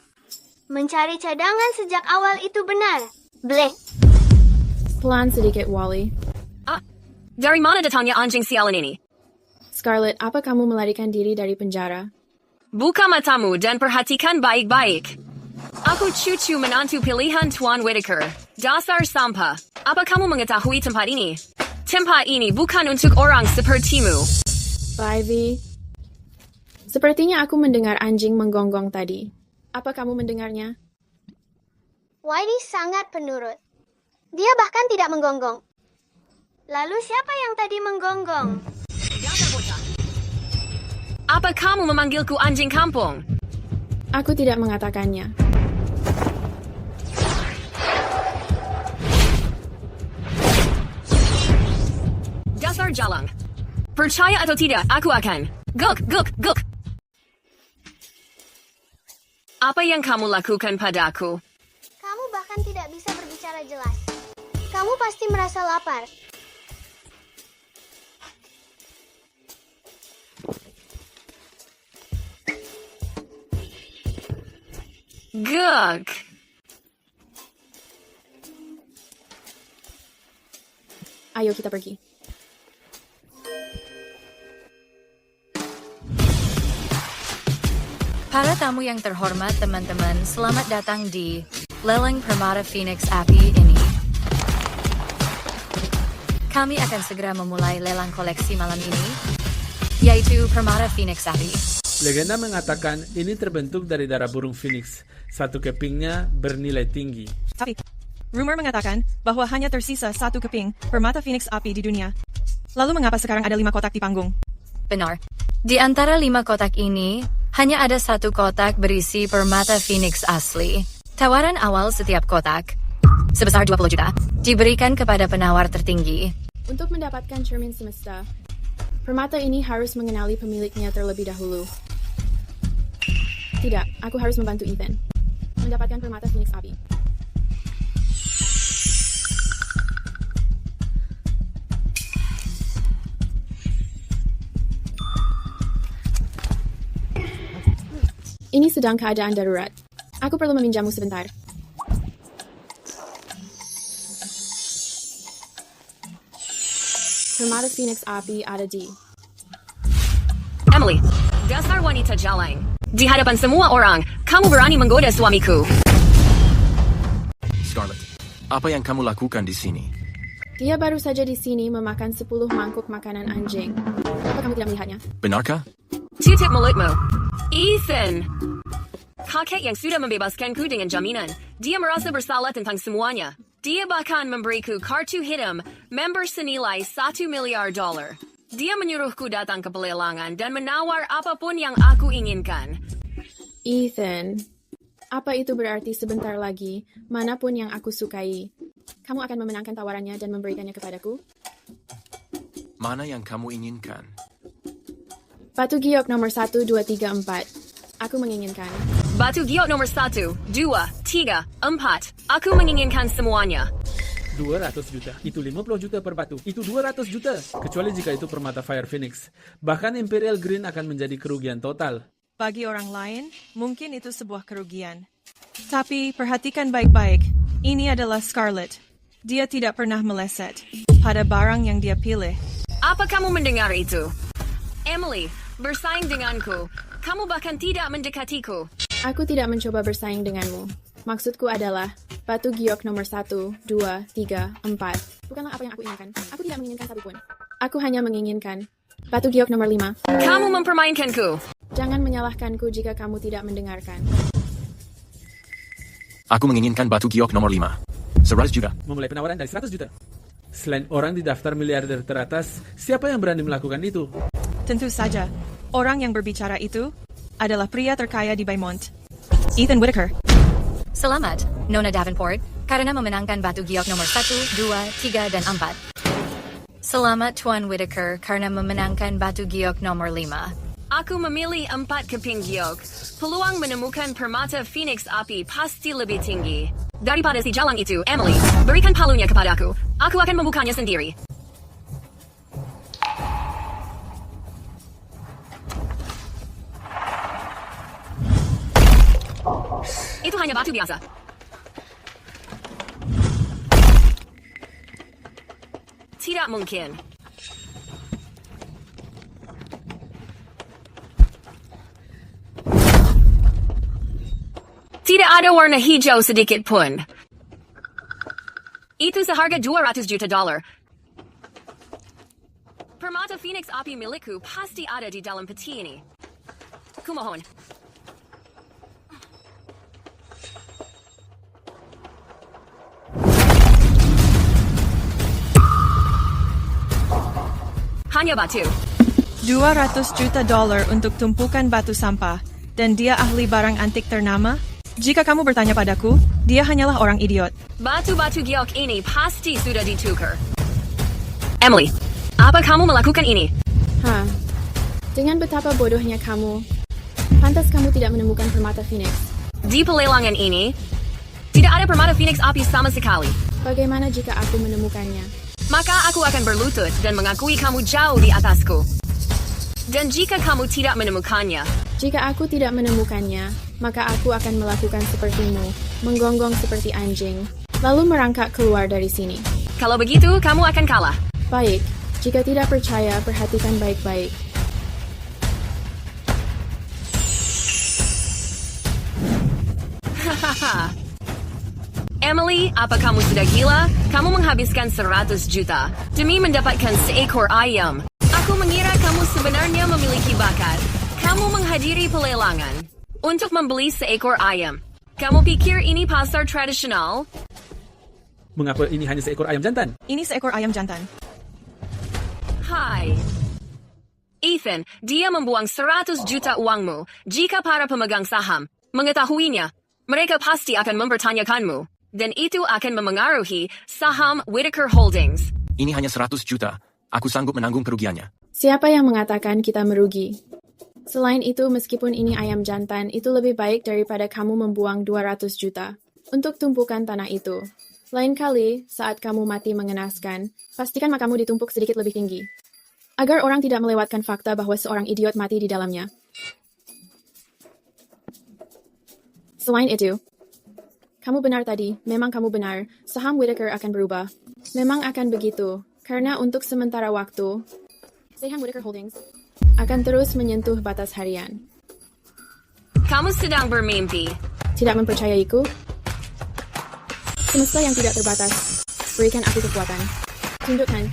Mencari cadangan sejak awal itu benar. Bleh. Pelan sedikit, Wally. Dari mana datangnya anjing sialan ini? Scarlett, apa kamu melarikan diri dari penjara? Buka matamu dan perhatikan baik-baik. Aku cucu menantu pilihan Tuan Whittaker. Dasar sampah. Apa kamu mengetahui tempat ini? Tempat ini bukan untuk orang sepertimu. Ivy. Sepertinya aku mendengar anjing menggonggong tadi. Apa kamu mendengarnya? Whitey sangat penurut. Dia bahkan tidak menggonggong. Lalu siapa yang tadi menggonggong? Apa kamu memanggilku anjing kampung? Aku tidak mengatakannya. Percaya atau tidak, aku akan. Guk. Apa yang kamu lakukan padaku? Kamu bahkan tidak bisa berbicara jelas. Kamu pasti merasa lapar. Guk. Ayo kita pergi. Para tamu yang terhormat teman-teman, selamat datang di Lelang Permata Phoenix Api ini. Kami akan segera memulai lelang koleksi malam ini, yaitu Permata Phoenix Api. Legenda mengatakan ini terbentuk dari darah burung phoenix. Satu kepingnya bernilai tinggi. Tapi, rumor mengatakan bahwa hanya tersisa satu keping Permata Phoenix Api di dunia. Lalu mengapa sekarang ada 5 kotak di panggung? Benar. Di antara 5 kotak ini, hanya ada 1 kotak berisi Permata Phoenix asli. Tawaran awal setiap kotak, sebesar 20 juta, diberikan kepada penawar tertinggi. Untuk mendapatkan cermin semesta, permata ini harus mengenali pemiliknya terlebih dahulu. Tidak, aku harus membantu Ethan mendapatkan permata Phoenix Api. Ini sedang keadaan darurat. Aku perlu meminjammu sebentar. Permata Phoenix Api ada di... Emily, dasar wanita jalang. Di hadapan semua orang, kamu berani menggoda suamiku. Scarlett, apa yang kamu lakukan di sini? Dia baru saja di sini memakan 10 mangkuk makanan anjing. Apa kamu tidak melihatnya? Benarkah? Tutup mulutmu. Ethan! Kakek yang sudah membebaskanku dengan jaminan. Dia merasa bersalah tentang semuanya. Dia bahkan memberiku kartu hitam member senilai $1 miliar. Dia menyuruhku datang ke pelelangan dan menawar apapun yang aku inginkan. Ethan, apa itu berarti sebentar lagi, manapun yang aku sukai, kamu akan memenangkan tawarannya dan memberikannya kepadaku? Mana yang kamu inginkan? Batu giok nomor 1, 2, 3, 4. Aku menginginkan. Batu giok nomor 1, 2, 3, 4. Aku menginginkan semuanya. 200 juta. Itu 50 juta per batu. Itu 200 juta. Kecuali jika itu permata Fire Phoenix. Bahkan Imperial Green akan menjadi kerugian total. Bagi orang lain, mungkin itu sebuah kerugian. Tapi perhatikan baik-baik. Ini adalah Scarlett. Dia tidak pernah meleset pada barang yang dia pilih. Apa kamu mendengar itu? Emily, bersaing denganku. Kamu bahkan tidak mendekatiku. Aku tidak mencoba bersaing denganmu. Maksudku adalah batu giok nomor 1, 2, 3, 4. Bukanlah apa yang aku inginkan. Aku tidak menginginkan satupun. Aku hanya menginginkan batu giok nomor 5. Kamu mempermainkanku. Jangan menyalahkanku jika kamu tidak mendengarkan. Aku menginginkan batu giok nomor 5. 100 juta. Memulai penawaran dari 100 juta. Selain orang di daftar miliarder teratas, siapa yang berani melakukan itu? Tentu saja, orang yang berbicara itu adalah pria terkaya di Baymont, Ethan Whitaker. Selamat, Nona Davenport, karena memenangkan batu giok nomor 1, 2, 3, dan 4. Selamat Tuan Whitaker karena memenangkan batu giok nomor 5. Aku memilih 4 keping giok. Peluang menemukan permata Phoenix Api pasti lebih tinggi. Daripada si jalang itu, Emily, berikan palunya kepadaku. Aku akan membukanya sendiri. Itu hanya batu biasa. Tidak mungkin. Tidak ada warna hijau sedikit pun. Itu seharga $200 juta. Permata Phoenix Api milikku pasti ada di dalam peti ini. Kumohon. Hanya batu. $200 juta untuk tumpukan batu sampah, dan dia ahli barang antik ternama? Jika kamu bertanya padaku, dia hanyalah orang idiot. Batu-batu giok ini pasti sudah ditukar. Emily, apa kamu melakukan ini? Dengan betapa bodohnya kamu, pantas kamu tidak menemukan permata Phoenix. Di pelelangan ini, tidak ada permata Phoenix api sama sekali. Bagaimana jika aku menemukannya? Maka aku akan berlutut dan mengakui kamu jauh di atasku. Dan jika kamu tidak menemukannya, jika aku tidak menemukannya, maka aku akan melakukan sepertimu, menggonggong seperti anjing, lalu merangkak keluar dari sini. Kalau begitu, kamu akan kalah. Baik, jika tidak percaya, perhatikan baik-baik. Emily, apa kamu sudah gila? Kamu menghabiskan 100 juta demi mendapatkan seekor ayam. Aku mengira kamu sebenarnya memiliki bakat. Kamu menghadiri pelelangan untuk membeli seekor ayam. Kamu pikir ini pasar tradisional? Mengapa ini hanya seekor ayam jantan? Ini seekor ayam jantan. Hai. Ethan, dia membuang 100 juta uangmu. Jika para pemegang saham mengetahuinya, mereka pasti akan mempertanyakanmu. Dan itu akan memengaruhi saham Whitaker Holdings. Ini hanya 100 juta. Aku sanggup menanggung kerugiannya. Siapa yang mengatakan kita merugi? Selain itu, meskipun ini ayam jantan, itu lebih baik daripada kamu membuang 200 juta untuk tumpukan tanah itu. Lain kali, saat kamu mati mengenaskan, pastikan makamu ditumpuk sedikit lebih tinggi, agar orang tidak melewatkan fakta bahwa seorang idiot mati di dalamnya. Selain itu, kamu benar tadi, memang kamu benar, saham Whitaker akan berubah. Memang akan begitu, karena untuk sementara waktu, saham Whitaker Holdings akan terus menyentuh batas harian. Kamu sedang bermimpi. Tidak mempercayaiku? Semesta yang tidak terbatas, berikan aku kekuatan. Tundukkan.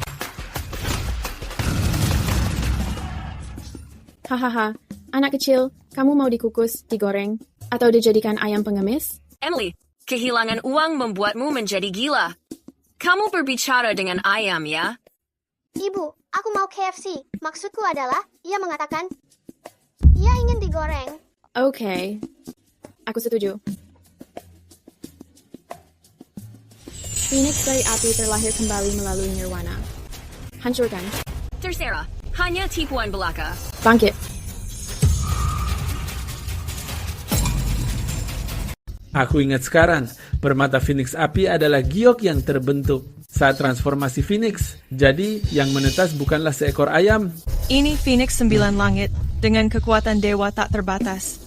Hahaha, anak kecil, kamu mau dikukus, digoreng, atau dijadikan ayam pengemis? Emily, kehilangan uang membuatmu menjadi gila. Kamu berbicara dengan ayam, ya? Ibu, aku mau KFC. Maksudku adalah, ia mengatakan, ia ingin digoreng. Oke, aku setuju. Phoenix dari api terlahir kembali melalui nirwana. Hancurkan. Terserah, hanya tipuan belaka. Bangkit. Aku ingat sekarang, permata Phoenix api adalah giok yang terbentuk saat transformasi Phoenix. Jadi, yang menetas bukanlah seekor ayam. Ini Phoenix 9 langit dengan kekuatan dewa tak terbatas.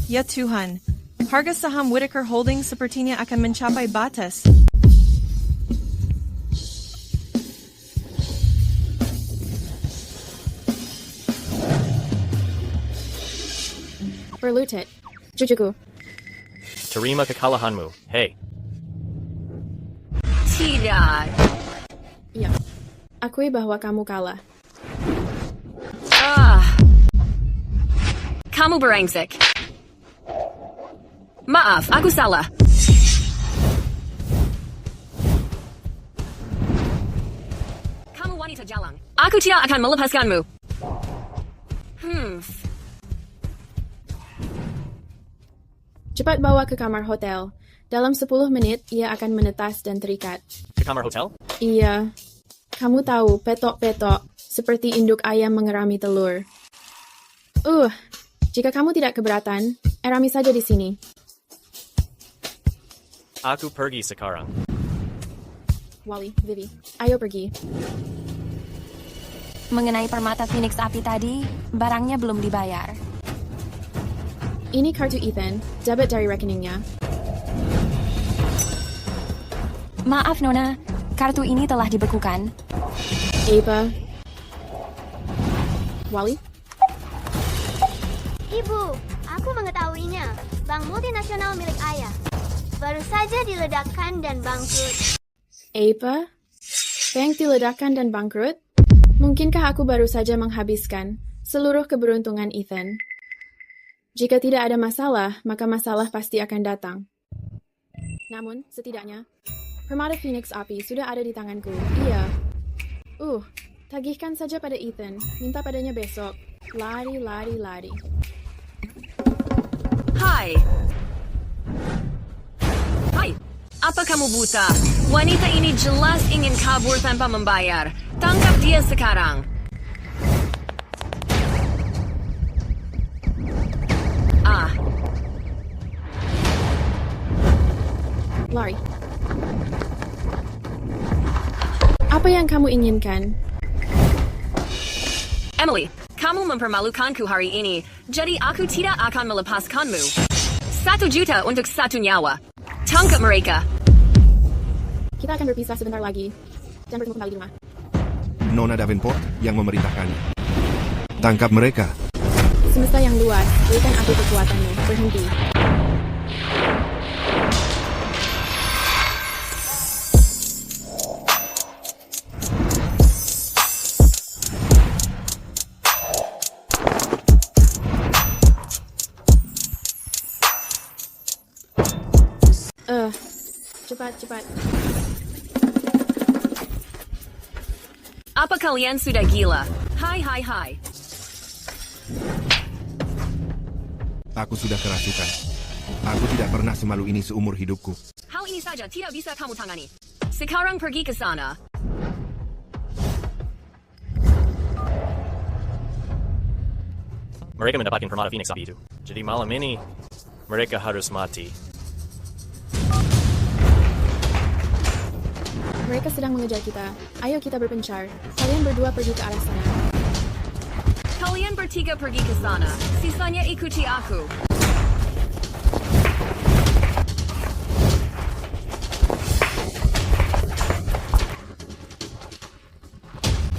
Ya Tuhan, harga saham Whitaker Holdings sepertinya akan mencapai batas. Berlutut. Cucuku. Terima kekalahanmu. Hey. Tidak. Ya, akui bahwa kamu kalah. Kamu berengsek. Maaf, aku salah. Kamu wanita jalang. Aku tidak akan melepaskanmu. Cepat bawa ke kamar hotel. Dalam 10 menit, ia akan menetas dan terikat. Ke kamar hotel? Iya. Kamu tahu, petok-petok, seperti induk ayam mengerami telur. Jika kamu tidak keberatan, erami saja di sini. Aku pergi sekarang. Wally, Vivi, ayo pergi. Mengenai permata Phoenix api tadi, barangnya belum dibayar. Ini kartu Ethan, debit dari rekeningnya. Maaf Nona, kartu ini telah dibekukan. Ava. Wally? Ibu, aku mengetahuinya. Bank multinasional milik ayah. Baru saja diledakkan dan bangkrut. Ava? Bank diledakkan dan bangkrut? Mungkinkah aku baru saja menghabiskan seluruh keberuntungan Ethan? Jika tidak ada masalah, maka masalah pasti akan datang. Namun, setidaknya, permata Phoenix api sudah ada di tanganku. Iya. Tagihkan saja pada Ethan. Minta padanya besok. Lari. Hai. Apa kamu buta? Wanita ini jelas ingin kabur tanpa membayar. Tangkap dia sekarang. yang kamu inginkan? Emily, kamu mempermalukanku hari ini, jadi aku tidak akan melepaskanmu. 1 juta untuk 1 nyawa. Tangkap mereka. Kita akan berpisah sebentar lagi dan bertemu kembali di rumah. Nona Davenport yang memerintahkannya. Tangkap mereka. Semesta yang luas, berikan aku kekuatanmu. Berhenti. Cepat. Apa kalian sudah gila? Hai. Aku sudah kerasukan. Aku tidak pernah semalu ini seumur hidupku. Hal ini saja tidak bisa kamu tangani. Sekarang pergi ke sana. Mereka mendapatkan permata Phoenix Api itu. Jadi malam ini, mereka harus mati. Mereka sedang mengejar kita. Ayo kita berpencar. Kalian berdua pergi ke arah sana. Kalian bertiga pergi ke sana. Sisanya ikuti aku.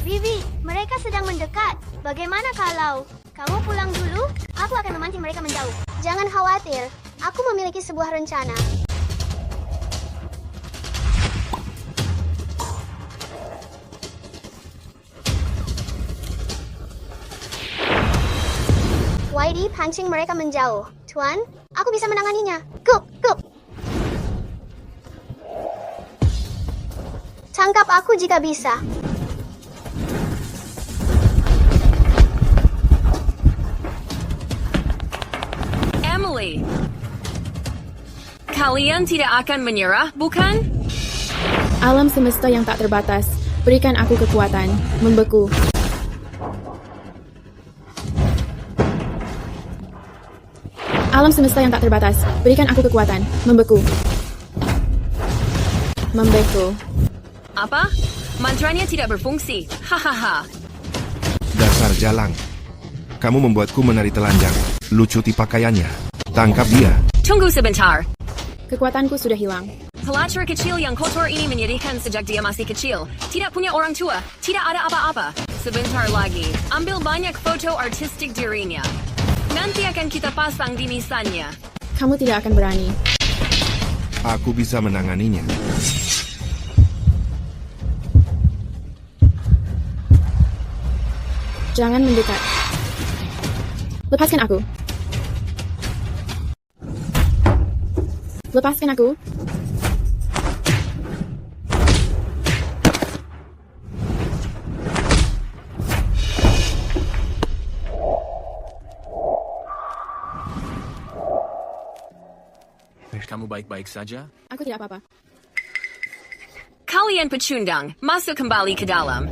Vivi, mereka sedang mendekat. Bagaimana kalau kamu pulang dulu? Aku akan memancing mereka menjauh. Jangan khawatir. Aku memiliki sebuah rencana. Whitey pancing mereka menjauh. Tuan, aku bisa menanganinya. Kup. Tangkap aku jika bisa. Emily, kalian tidak akan menyerah, bukan? Alam semesta yang tak terbatas, berikan aku kekuatan. Membeku. Alam semesta yang tak terbatas, berikan aku kekuatan. Membeku. Apa? Mantranya tidak berfungsi. Hahaha. Dasar jalang. Kamu membuatku menari telanjang. Lucuti pakaiannya. Tangkap dia. Tunggu sebentar. Kekuatanku sudah hilang. Pelacur kecil yang kotor ini menyedihkan sejak dia masih kecil. Tidak punya orang tua, tidak ada apa-apa. Sebentar lagi, ambil banyak foto artistik dirinya. Nanti akan kita pasang di nisannya. Kamu tidak akan berani. Aku bisa menanganinya. Jangan mendekat. Lepaskan aku. Lepaskan aku. Kamu baik-baik saja? Aku tidak apa-apa. Kalian pecundang, masuk kembali ke dalam.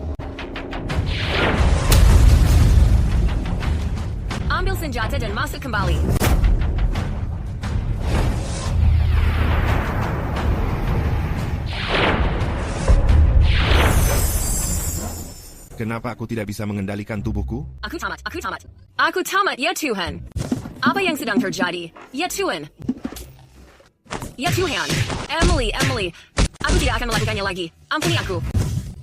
Ambil senjata dan masuk kembali. Kenapa aku tidak bisa mengendalikan tubuhku? Aku tamat. Aku tamat, ya Tuhan. Apa yang sedang terjadi? Ya Tuhan. Ya Tuhan, Emily, aku tidak akan melakukannya lagi. Ampuni aku.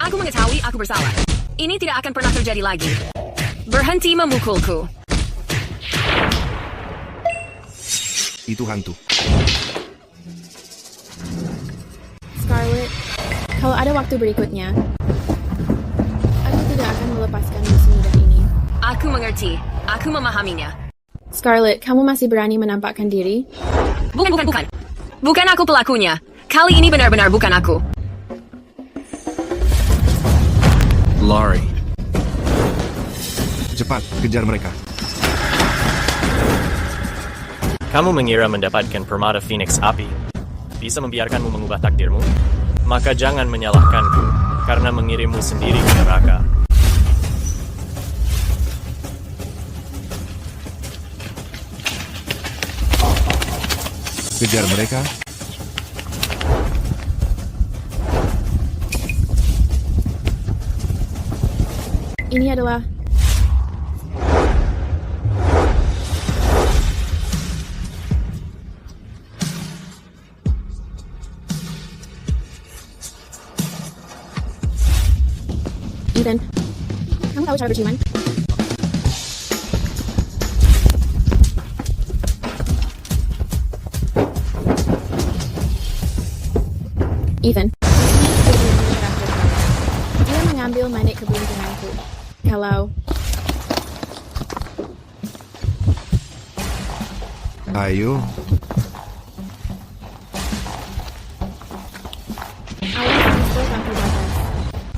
Aku mengetahui aku bersalah. Ini tidak akan pernah terjadi lagi. Berhenti memukulku. Itu hantu. Scarlet, kalau ada waktu berikutnya, aku tidak akan melepaskanmu semudah ini. Aku mengerti. Aku memahaminya. Scarlet, kamu masih berani menampakkan diri? Bukan. Bukan aku pelakunya. Kali ini benar-benar bukan aku. Laurie. Cepat, kejar mereka. Kamu mengira mendapatkan permata Phoenix Api bisa membiarkanmu mengubah takdirmu? Maka jangan menyalahkanku karena mengirimmu sendiri ke neraka. Kejar mereka. Ini adalah... Ethan, kamu tahu cara berciuman? Ethan. Dia mengambil manik keberuntunganku. Kalau... Ayo.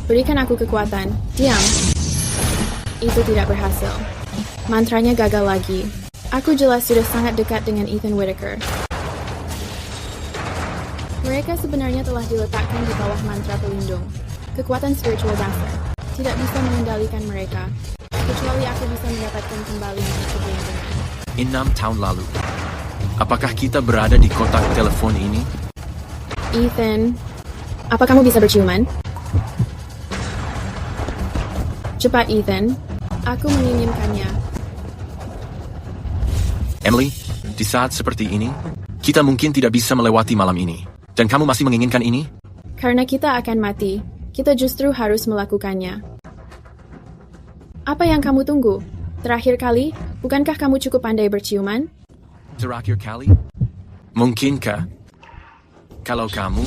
Berikan aku kekuatan. Diam. Itu tidak berhasil. Mantranya gagal lagi. Aku jelas sudah sangat dekat dengan Ethan Whittaker. Mereka sebenarnya telah diletakkan di bawah mantra pelindung. Kekuatan spiritual dasar. Tidak bisa mengendalikan mereka. Kecuali aku bisa mendapatkan kembali manik keberuntungan. 6 tahun lalu. Apakah kita berada di kotak telepon ini? Ethan, apa kamu bisa berciuman? Cepat, Ethan. Aku menginginkannya. Emily, di saat seperti ini, kita mungkin tidak bisa melewati malam ini. Dan kamu masih menginginkan ini? Karena kita akan mati, kita justru harus melakukannya. Apa yang kamu tunggu? Terakhir kali, bukankah kamu cukup pandai berciuman? Terakhir kali? Mungkinkah? Kalau kamu...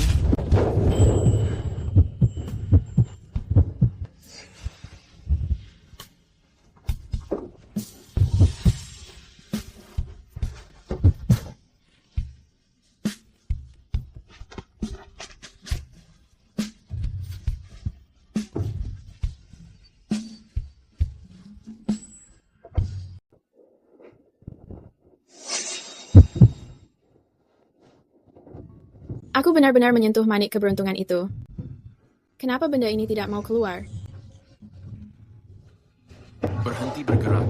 Aku benar-benar menyentuh manik keberuntungan itu. Kenapa benda ini tidak mau keluar? Berhenti bergerak.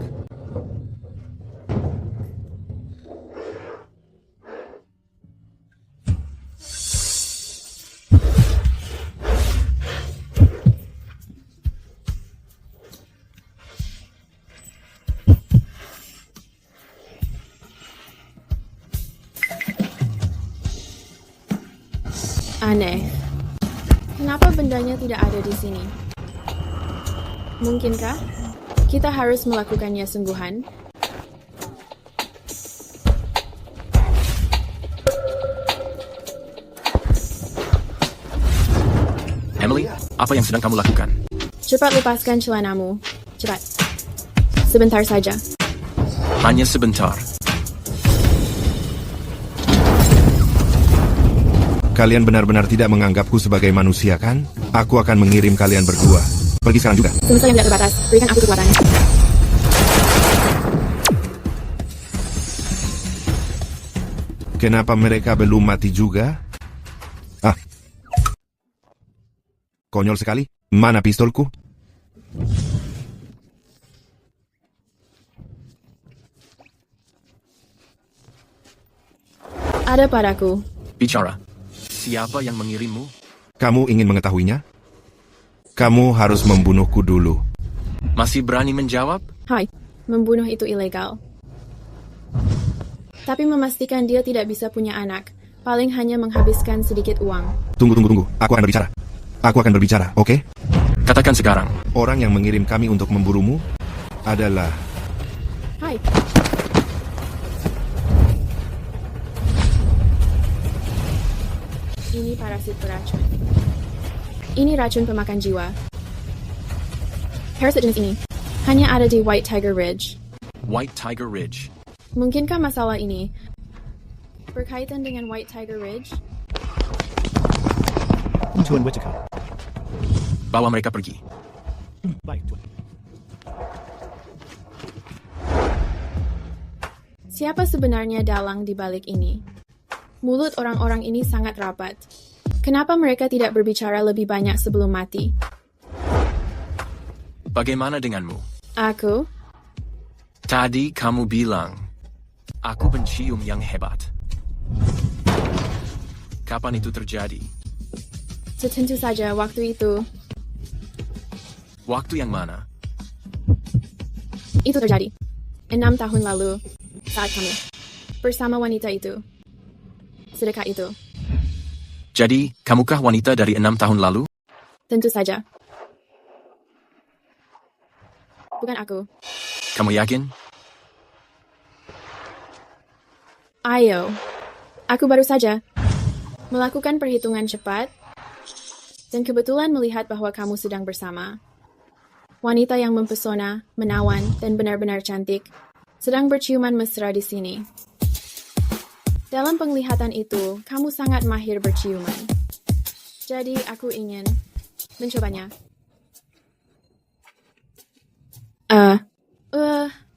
Aneh. Kenapa bendanya tidak ada di sini? Mungkinkah kita harus melakukannya sungguhan? Emily, apa yang sedang kamu lakukan? Cepat lepaskan celanamu. Cepat. Sebentar saja. Hanya sebentar. Kalian benar-benar tidak menganggapku sebagai manusia, kan? Aku akan mengirim kalian berdua. Pergi sekarang juga. Semesta yang tidak terbatas, berikan aku kekuatan. Kenapa mereka belum mati juga? Ah. Konyol sekali. Mana pistolku? Ada padaku. Bicara. Siapa yang mengirimmu? Kamu ingin mengetahuinya? Kamu harus membunuhku dulu. Masih berani menjawab? Hai, membunuh itu ilegal. Tapi memastikan dia tidak bisa punya anak. Paling hanya menghabiskan sedikit uang. Tunggu. Aku akan berbicara. Aku akan berbicara, oke? Katakan sekarang. Orang yang mengirim kami untuk memburumu adalah... Hai. Ini parasit beracun. Ini racun pemakan jiwa. Parasit jenis ini hanya ada di White Tiger Ridge. White Tiger Ridge. Mungkinkah masalah ini berkaitan dengan White Tiger Ridge? Tuan Whittaker. Bawa mereka pergi. Baik, Tuan. Siapa sebenarnya dalang di balik ini? Mulut orang-orang ini sangat rapat. Kenapa mereka tidak berbicara lebih banyak sebelum mati? Bagaimana denganmu? Aku? Tadi kamu bilang, aku pencium yang hebat. Kapan itu terjadi? Tentu saja waktu itu. Waktu yang mana? Itu terjadi 6 tahun lalu saat kamu bersama wanita itu. Sedekat itu. Jadi, kamukah wanita dari 6 tahun lalu? Tentu saja. Bukan aku. Kamu yakin? Ayo. Aku baru saja melakukan perhitungan cepat dan kebetulan melihat bahwa kamu sedang bersama wanita yang mempesona, menawan, dan benar-benar cantik sedang berciuman mesra di sini. Dalam penglihatan itu, kamu sangat mahir berciuman. Jadi, aku ingin mencobanya.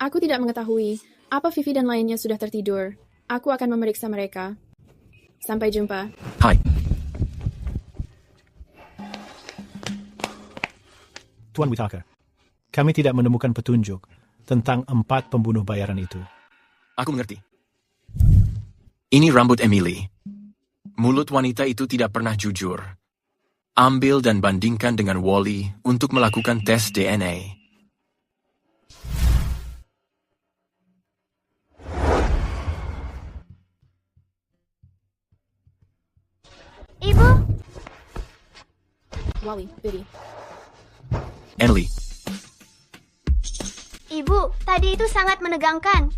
Aku tidak mengetahui. Apa Vivi dan lainnya sudah tertidur? Aku akan memeriksa mereka. Sampai jumpa. Hai. Tuan Whitaker, kami tidak menemukan petunjuk tentang 4 pembunuh bayaran itu. Aku mengerti. Ini rambut Emily. Mulut wanita itu tidak pernah jujur. Ambil dan bandingkan dengan Wally untuk melakukan tes DNA. Ibu? Wally, Vivi. Emily. Ibu, tadi itu sangat menegangkan.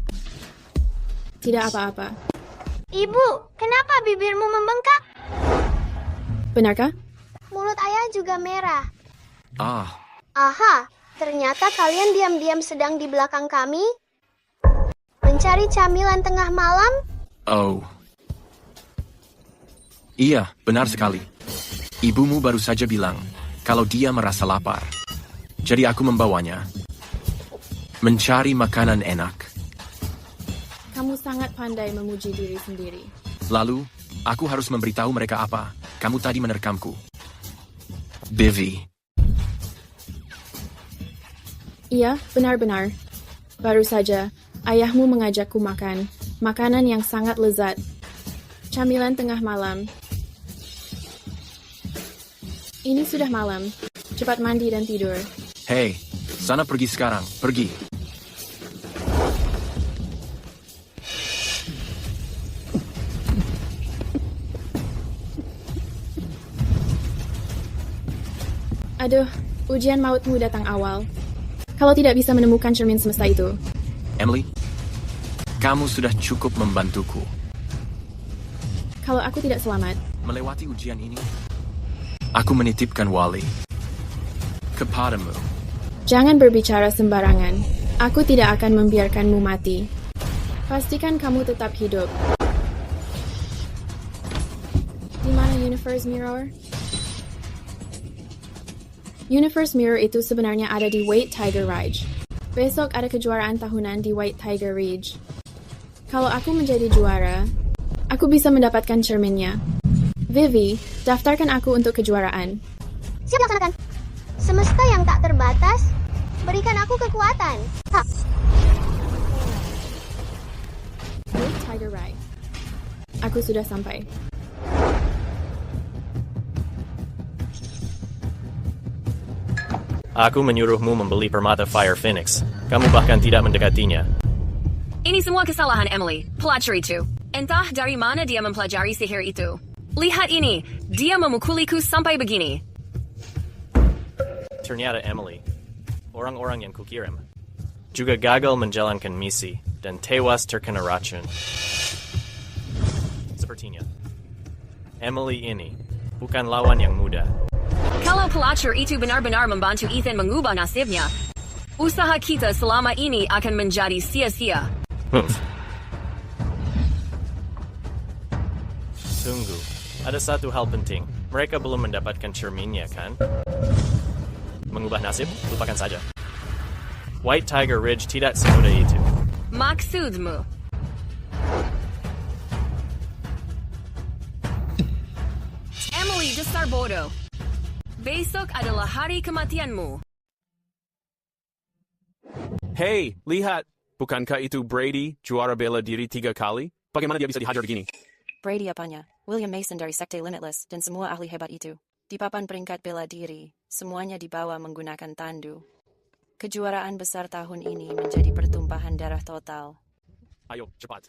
Tidak apa-apa. Ibu, kenapa bibirmu membengkak? Benarkah? Mulut ayah juga merah. Aha, ternyata kalian diam-diam sedang di belakang kami? Mencari camilan tengah malam? Oh. Iya, benar sekali. Ibumu baru saja bilang kalau dia merasa lapar. Jadi aku membawanya mencari makanan enak. Kamu sangat pandai memuji diri sendiri. Lalu, aku harus memberitahu mereka apa kamu tadi menerkamku. Vivi. Iya, benar-benar. Baru saja, ayahmu mengajakku makan makanan yang sangat lezat. Camilan tengah malam. Ini sudah malam. Cepat mandi dan tidur. Hei, sana pergi sekarang. Pergi. Aduh, ujian mautmu datang awal. Kalau tidak bisa menemukan cermin semesta itu. Emily, kamu sudah cukup membantuku. Kalau aku tidak selamat. Melewati ujian ini, aku menitipkan Wally kepadamu. Jangan berbicara sembarangan. Aku tidak akan membiarkanmu mati. Pastikan kamu tetap hidup. Di mana Universe Mirror? Universe Mirror itu sebenarnya ada di White Tiger Ridge. Besok ada kejuaraan tahunan di White Tiger Ridge. Kalau aku menjadi juara, aku bisa mendapatkan cerminnya. Vivi, daftarkan aku untuk kejuaraan. Siap laksanakan. Semesta yang tak terbatas, berikan aku kekuatan. White Tiger Ride. Aku sudah sampai. Aku menyuruhmu membeli permata Fire Phoenix. Kamu bahkan tidak mendekatinya. Ini semua kesalahan Emily, pelacur itu. Entah dari mana dia mempelajari sihir itu. Lihat ini, dia memukuliku sampai begini. Ternyata Emily, orang-orang yang kukirim, juga gagal menjalankan misi dan tewas terkena racun. Sepertinya, Emily ini bukan lawan yang mudah. Kalau pelacur itu benar-benar membantu Ethan mengubah nasibnya, usaha kita selama ini akan menjadi sia-sia. Tunggu, ada satu hal penting. Mereka belum mendapatkan cerminnya, kan? Mengubah nasib? Lupakan saja. White Tiger Ridge tidak semudah itu. Maksudmu? Emily, dasar bodoh. Besok adalah hari kematianmu. Hey, lihat. Bukankah itu Brady, juara bela diri 3 kali? Bagaimana dia bisa dihajar begini? Brady apanya? William Mason dari Sekte Limitless dan semua ahli hebat itu. Di papan peringkat bela diri, semuanya dibawa menggunakan tandu. Kejuaraan besar tahun ini menjadi pertumpahan darah total. Ayo, cepat.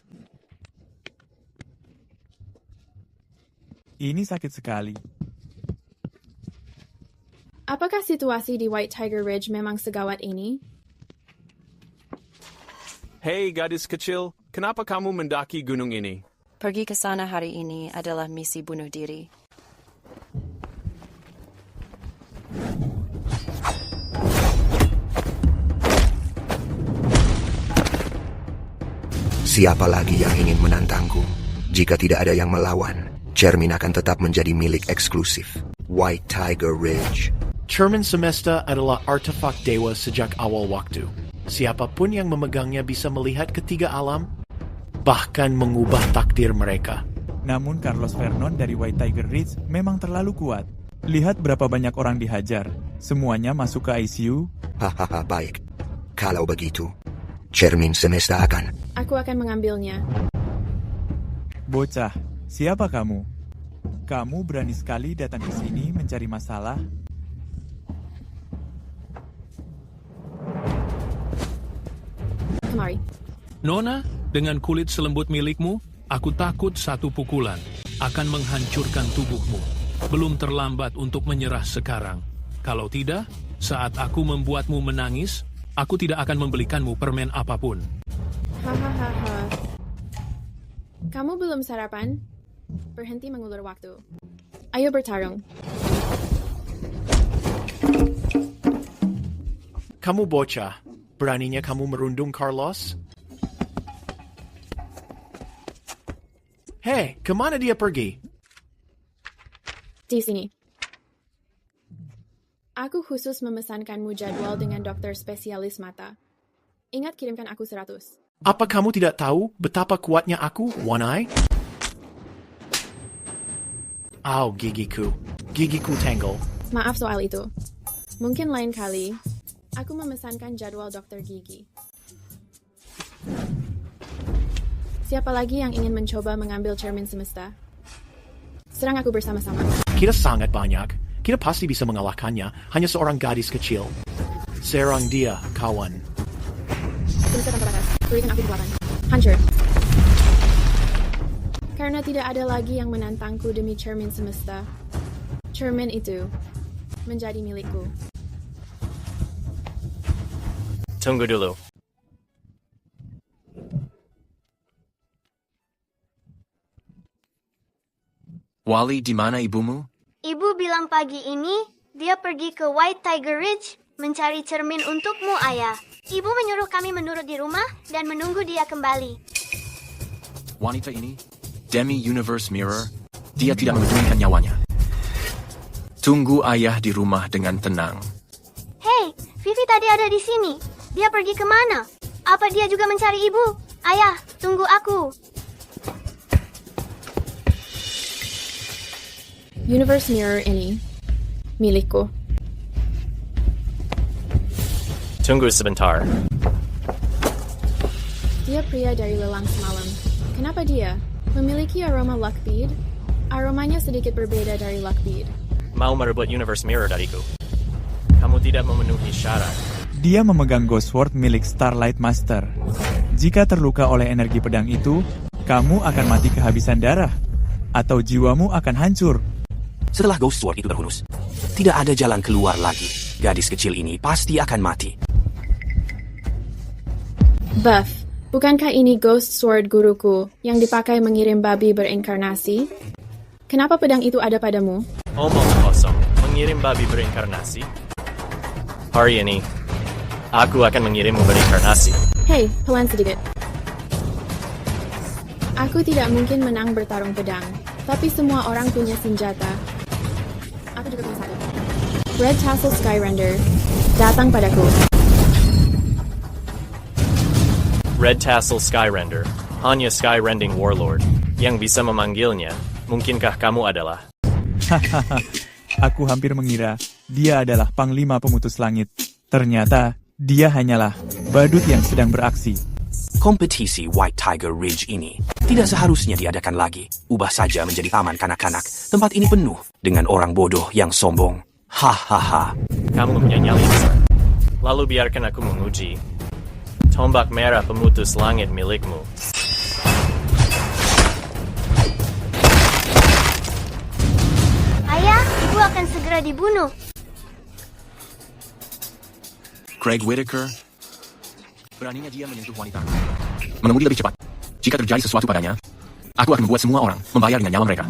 Ini sakit sekali. Apakah situasi di White Tiger Ridge memang segawat ini? Hei gadis kecil, kenapa kamu mendaki gunung ini? Pergi ke sana hari ini adalah misi bunuh diri. Siapa lagi yang ingin menantangku? Jika tidak ada yang melawan, cermin akan tetap menjadi milik eksklusif. White Tiger Ridge. Cermin semesta adalah artefak dewa sejak awal waktu. Siapapun yang memegangnya bisa melihat ketiga alam, bahkan mengubah takdir mereka. Namun Carlos Vernon dari White Tiger Ridge memang terlalu kuat. Lihat berapa banyak orang dihajar. Semuanya masuk ke ICU. Hahaha, baik. Kalau begitu, cermin semesta akan... Aku akan mengambilnya. Bocah, siapa kamu? Kamu berani sekali datang ke sini mencari masalah? Kemari. Nona, dengan kulit selembut milikmu, aku takut satu pukulan akan menghancurkan tubuhmu. Belum terlambat untuk menyerah sekarang. Kalau tidak, saat aku membuatmu menangis, aku tidak akan membelikanmu permen apapun. Hahaha. Kamu belum sarapan? Berhenti mengulur waktu. Ayo bertarung. Kamu bocah. Beraninya kamu merundung Carlos? Hei, kemana dia pergi? Di sini. Aku khusus memesankanmu jadwal dengan dokter spesialis mata. Ingat kirimkan aku 100. Apa kamu tidak tahu betapa kuatnya aku, One Eye? Au, gigiku. Gigiku tangle. Maaf soal itu. Mungkin lain kali. Aku memesankan jadwal dokter gigi. Siapa lagi yang ingin mencoba mengambil cermin semesta? Serang aku bersama-sama. Kita sangat banyak. Kita pasti bisa mengalahkannya. Hanya seorang gadis kecil. Serang dia, kawan. Semesta tanpa batas. Berikan aku kekuatan. Hancur. Karena tidak ada lagi yang menantangku demi cermin semesta. Cermin itu menjadi milikku. Tunggu dulu. Wally, di mana ibumu? Ibu bilang pagi ini dia pergi ke White Tiger Ridge mencari cermin untukmu, Ayah. Ibu menyuruh kami menurut di rumah dan menunggu dia kembali. Wanita ini, Demi Universe Mirror, dia tidak memedulikan nyawanya. Tunggu ayah di rumah dengan tenang. Hei, Vivi tadi ada di sini. Dia pergi kemana? Apa dia juga mencari ibu? Ayah, tunggu aku. Universe Mirror ini milikku. Tunggu sebentar. Dia pria dari lelang semalam. Kenapa dia? Memiliki aroma Lockbead? Aromanya sedikit berbeda dari Lockbead. Mau merebut Universe Mirror dariku. Kamu tidak memenuhi syarat. Dia memegang Ghost Sword milik Starlight Master. Jika terluka oleh energi pedang itu, kamu akan mati kehabisan darah. Atau jiwamu akan hancur. Setelah Ghost Sword itu terhunus, tidak ada jalan keluar lagi. Gadis kecil ini pasti akan mati. Buff, bukankah ini Ghost Sword guruku yang dipakai mengirim babi berinkarnasi? Kenapa pedang itu ada padamu? Omong kosong, mengirim babi berinkarnasi? Hari ini, aku akan mengirimmu berinkarnasi. Hei, pelan sedikit. Aku tidak mungkin menang bertarung pedang, tapi semua orang punya senjata. Aku juga punya satu. Red Tassel Skyrender, datang padaku. Red Tassel Skyrender, hanya Skyrending Warlord, yang bisa memanggilnya. Mungkinkah kamu adalah? Hahaha, aku hampir mengira dia adalah Panglima Pemutus Langit. Ternyata, dia hanyalah badut yang sedang beraksi. Kompetisi White Tiger Ridge ini tidak seharusnya diadakan lagi. Ubah saja menjadi taman kanak-kanak. Tempat ini penuh dengan orang bodoh yang sombong. Hahaha. Kamu mempunyai nyali besar. Lalu biarkan aku menguji tombak merah pemutus langit milikmu. Ayah, ibu akan segera dibunuh. Craig Whittaker, beraninya dia menyentuh wanita. Mengemudi lebih cepat. Jika terjadi sesuatu padanya, aku akan membuat semua orang membayar dengan nyawa mereka.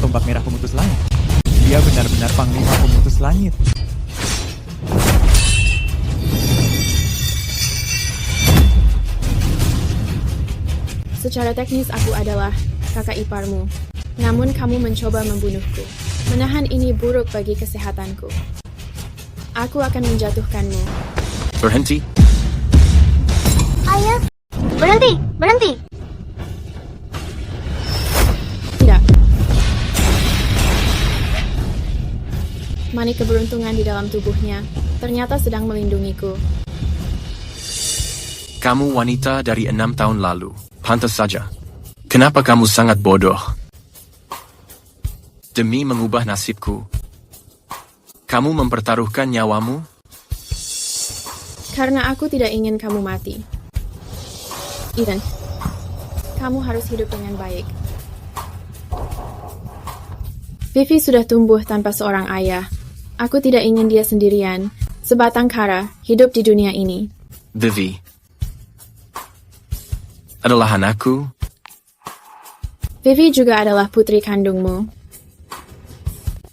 Tombak merah pemutus langit. Dia benar-benar panglima pemutus langit. Secara teknis aku adalah kakak iparmu. Namun kamu mencoba membunuhku. Menahan ini buruk bagi kesehatanku. Aku akan menjatuhkanmu. Berhenti. Ayah, berhenti, berhenti. Tidak. Manik keberuntungan di dalam tubuhnya ternyata sedang melindungiku. Kamu wanita dari 6 tahun lalu. Pantas saja. Kenapa kamu sangat bodoh? Demi mengubah nasibku, kamu mempertaruhkan nyawamu? Karena aku tidak ingin kamu mati. Ethan, kamu harus hidup dengan baik. Vivi sudah tumbuh tanpa seorang ayah. Aku tidak ingin dia sendirian, sebatang kara, hidup di dunia ini. Vivi adalah anakku. Vivi juga adalah putri kandungmu.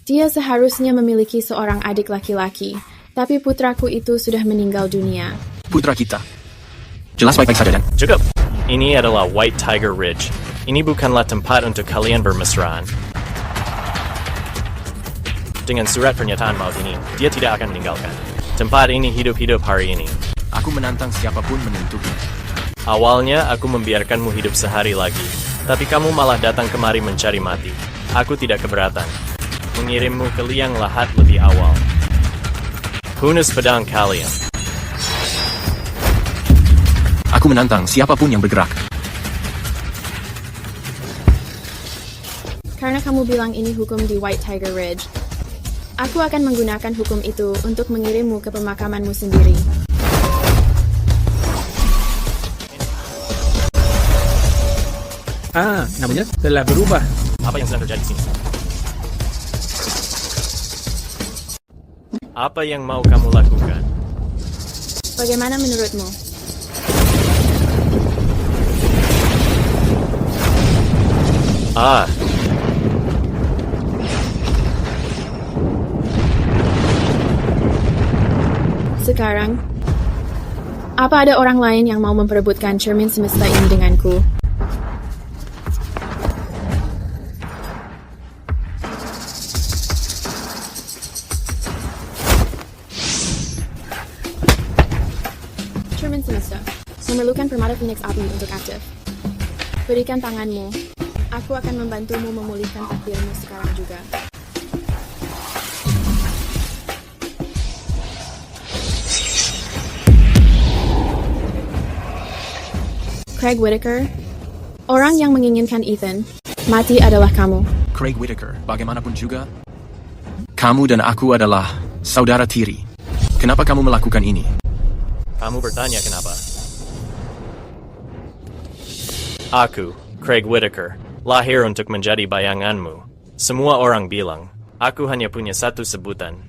Dia seharusnya memiliki seorang adik laki-laki, tapi putraku itu sudah meninggal dunia. Putra kita. Jelas baik-baik saja, Dan. Cukup. Ini adalah White Tiger Ridge. Ini bukanlah tempat untuk kalian bermesraan. Dengan surat pernyataan maut ini, dia tidak akan meninggalkan. Tempat ini hidup-hidup hari ini. Aku menantang siapapun menyentuhnya. Awalnya aku membiarkanmu hidup sehari lagi, tapi kamu malah datang kemari mencari mati. Aku tidak keberatan. Mengirimmu ke liang lahat lebih awal. Hunus pedang kalian. Aku menantang siapapun yang bergerak. Karena kamu bilang ini hukum di White Tiger Ridge, aku akan menggunakan hukum itu untuk mengirimmu ke pemakamanmu sendiri. Namanya telah berubah. Apa yang sedang terjadi di sini? Apa yang mau kamu lakukan? Bagaimana menurutmu? Sekarang, apa ada orang lain yang mau memperebutkan cermin semesta ini denganku? Cermin semesta memerlukan permata Phoenix api untuk aktif. Berikan tanganmu. Aku akan membantumu memulihkan takdirmu sekarang juga. Craig Whittaker, orang yang menginginkan Ethan, mati adalah kamu. Craig Whittaker, bagaimanapun juga, kamu dan aku adalah saudara tiri. Kenapa kamu melakukan ini? Kamu bertanya kenapa? Aku, Craig Whittaker, lahir untuk menjadi bayanganmu. Semua orang bilang, aku hanya punya satu sebutan,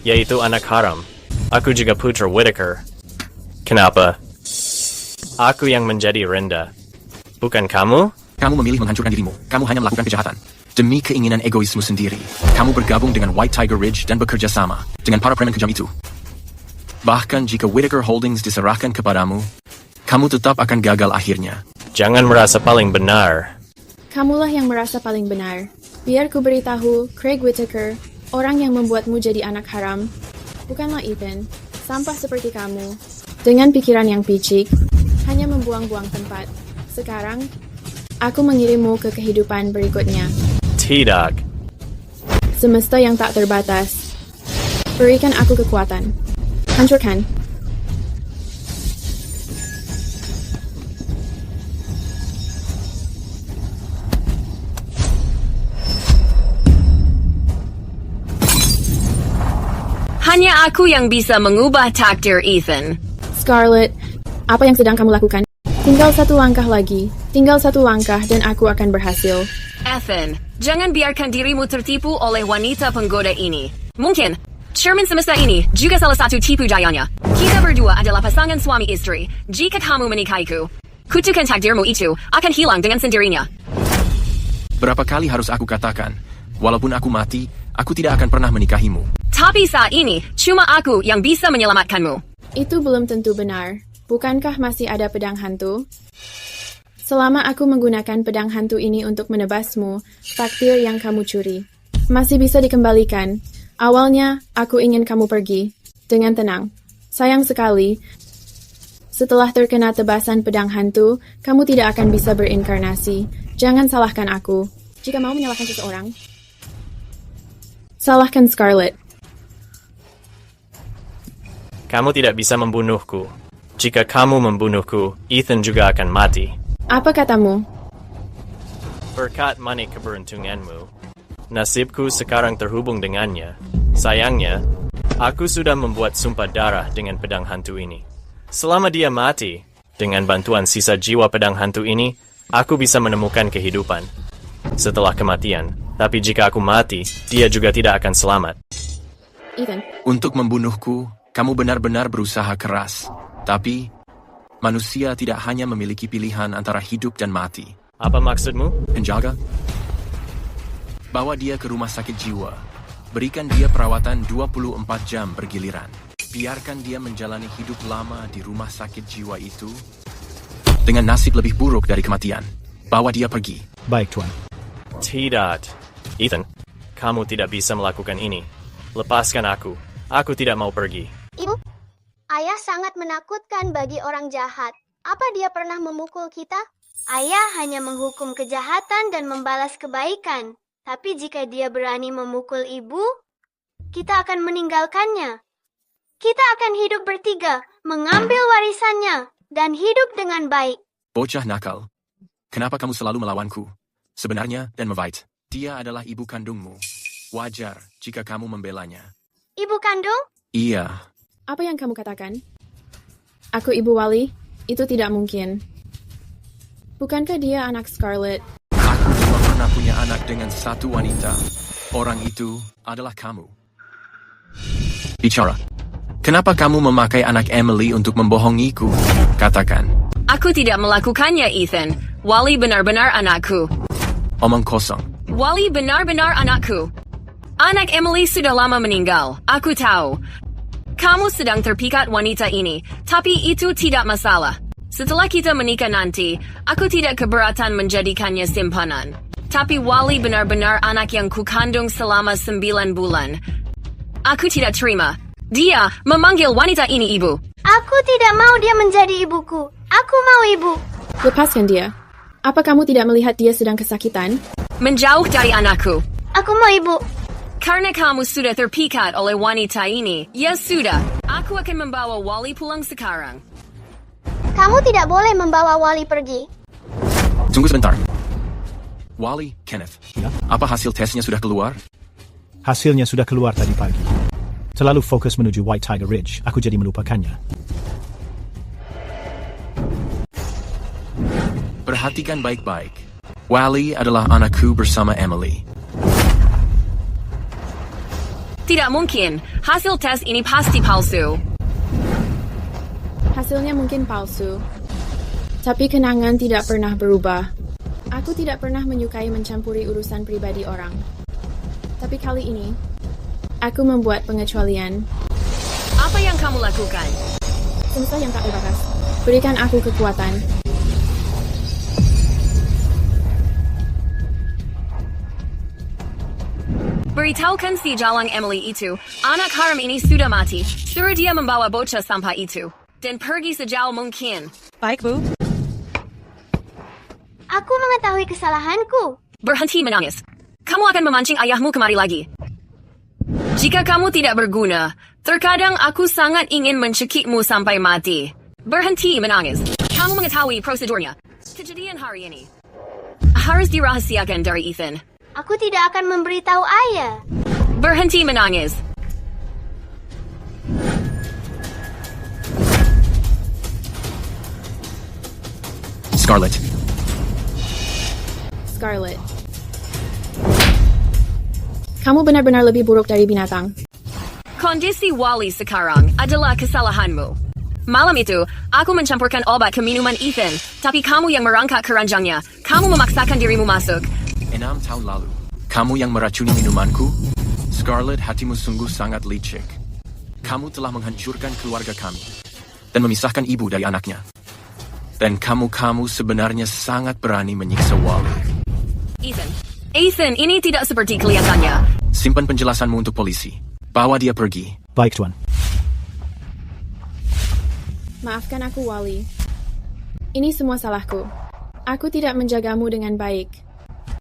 yaitu anak haram. Aku juga putra Whittaker. Kenapa? Aku yang menjadi rendah. Bukan kamu? Kamu memilih menghancurkan dirimu. Kamu hanya melakukan kejahatan. Demi keinginan egoismu sendiri. Kamu bergabung dengan White Tiger Ridge dan bekerja sama dengan para preman kejam itu. Bahkan jika Whittaker Holdings diserahkan kepadamu, kamu tetap akan gagal akhirnya. Jangan merasa paling benar. Kamulah yang merasa paling benar. Biar ku beritahu, Craig Whittaker, orang yang membuatmu jadi anak haram, bukanlah Ethan, sampah seperti kamu, dengan pikiran yang picik, hanya membuang-buang tempat. Sekarang, aku mengirimmu ke kehidupan berikutnya. Tidak. Semesta yang tak terbatas. Berikan aku kekuatan. Hancurkan. Hanya aku yang bisa mengubah takdir Ethan. Scarlett, apa yang sedang kamu lakukan? Tinggal satu langkah lagi. Tinggal satu langkah dan aku akan berhasil. Ethan, jangan biarkan dirimu tertipu oleh wanita penggoda ini. Mungkin, cermin semesta ini juga salah satu tipu dayanya. Kita berdua adalah pasangan suami istri. Jika kamu menikahiku, kutukan takdirmu itu akan hilang dengan sendirinya. Berapa kali harus aku katakan, walaupun aku mati, aku tidak akan pernah menikahimu. Tapi saat ini, cuma aku yang bisa menyelamatkanmu. Itu belum tentu benar. Bukankah masih ada pedang hantu? Selama aku menggunakan pedang hantu ini untuk menebasmu, takdir yang kamu curi masih bisa dikembalikan. Awalnya, aku ingin kamu pergi dengan tenang. Sayang sekali, setelah terkena tebasan pedang hantu, kamu tidak akan bisa berinkarnasi. Jangan salahkan aku. Jika mau menyalahkan seseorang, salahkan Scarlett. Kamu tidak bisa membunuhku. Jika kamu membunuhku, Ethan juga akan mati. Apa katamu? Berkat manik keberuntunganmu, nasibku sekarang terhubung dengannya. Sayangnya, aku sudah membuat sumpah darah dengan pedang hantu ini. Selama dia mati, dengan bantuan sisa jiwa pedang hantu ini, aku bisa menemukan kehidupan setelah kematian. Tapi jika aku mati, dia juga tidak akan selamat. Ethan. Untuk membunuhku, kamu benar-benar berusaha keras. Tapi, manusia tidak hanya memiliki pilihan antara hidup dan mati. Apa maksudmu? Penjaga? Bawa dia ke rumah sakit jiwa. Berikan dia perawatan 24 jam bergiliran. Biarkan dia menjalani hidup lama di rumah sakit jiwa itu dengan nasib lebih buruk dari kematian. Bawa dia pergi. Baik, Tuan. Tidak. Ethan, kamu tidak bisa melakukan ini. Lepaskan aku. Aku tidak mau pergi. Ibu, ayah sangat menakutkan bagi orang jahat. Apa dia pernah memukul kita? Ayah hanya menghukum kejahatan dan membalas kebaikan. Tapi jika dia berani memukul ibu, kita akan meninggalkannya. Kita akan hidup bertiga, mengambil warisannya, dan hidup dengan baik. Bocah nakal. Kenapa kamu selalu melawanku? Sebenarnya, Dan Mavite, dia adalah ibu kandungmu. Wajar jika kamu membelanya. Ibu kandung? Iya. Apa yang kamu katakan? Aku ibu Wally? Itu tidak mungkin. Bukankah dia anak Scarlett? Aku cuma pernah punya anak dengan satu wanita. Orang itu adalah kamu. Bicara. Kenapa kamu memakai anak Emily untuk membohongiku? Katakan. Aku tidak melakukannya, Ethan. Wally benar-benar anakku. Omong kosong. Wally benar-benar anakku. Anak Emily sudah lama meninggal. Aku tahu. Kamu sedang terpikat wanita ini, tapi itu tidak masalah. Setelah kita menikah nanti, aku tidak keberatan menjadikannya simpanan. Tapi Wally benar-benar anak yang kukandung selama 9 bulan. Aku tidak terima. Dia memanggil wanita ini ibu. Aku tidak mau dia menjadi ibuku. Aku mau ibu. Lepaskan dia. Apa kamu tidak melihat dia sedang kesakitan? Menjauh dari anakku. Aku mau ibu. Karena kamu sudah terpikat oleh wanita ini, ya sudah. Aku akan membawa Wally pulang sekarang. Kamu tidak boleh membawa Wally pergi. Tunggu sebentar. Wally, Kenneth, apa hasil tesnya sudah keluar? Hasilnya sudah keluar tadi pagi. Terlalu fokus menuju White Tiger Ridge, aku jadi melupakannya. Perhatikan baik-baik. Wally adalah anakku bersama Emily. Tidak mungkin. Hasil tes ini pasti palsu. Hasilnya mungkin palsu. Tapi kenangan tidak pernah berubah. Aku tidak pernah menyukai mencampuri urusan pribadi orang. Tapi kali ini, aku membuat pengecualian. Apa yang kamu lakukan? Semesta yang tak terbatas. Berikan aku kekuatan. Beritahukan si Jalang Emily itu, anak haram ini sudah mati. Suruh dia membawa bocah sampah itu. Dan pergi sejauh mungkin. Baik, Bu. Aku mengetahui kesalahanku. Berhenti menangis. Kamu akan memancing ayahmu kemari lagi. Jika kamu tidak berguna, terkadang aku sangat ingin mencekikmu sampai mati. Berhenti menangis. Kamu mengetahui prosedurnya. Kejadian hari ini harus dirahasiakan dari Ethan. Aku tidak akan memberitahu ayah. Berhenti menangis. Scarlet. Scarlet. Kamu benar-benar lebih buruk dari binatang. Kondisi Wally sekarang adalah kesalahanmu. Malam itu, aku mencampurkan obat ke minuman Ethan, tapi kamu yang merangkak keranjangnya. Kamu memaksakan dirimu masuk. 6 tahun lalu, kamu yang meracuni minumanku? Scarlet, hatimu sungguh sangat licik. Kamu telah menghancurkan keluarga kami dan memisahkan ibu dari anaknya. Dan kamu sebenarnya sangat berani menyiksa Wally. Ethan, ini tidak seperti kelihatannya. Simpan penjelasanmu untuk polisi. Bawa dia pergi. Baik, Tuan. Maafkan aku, Wally. Ini semua salahku. Aku tidak menjagamu dengan baik.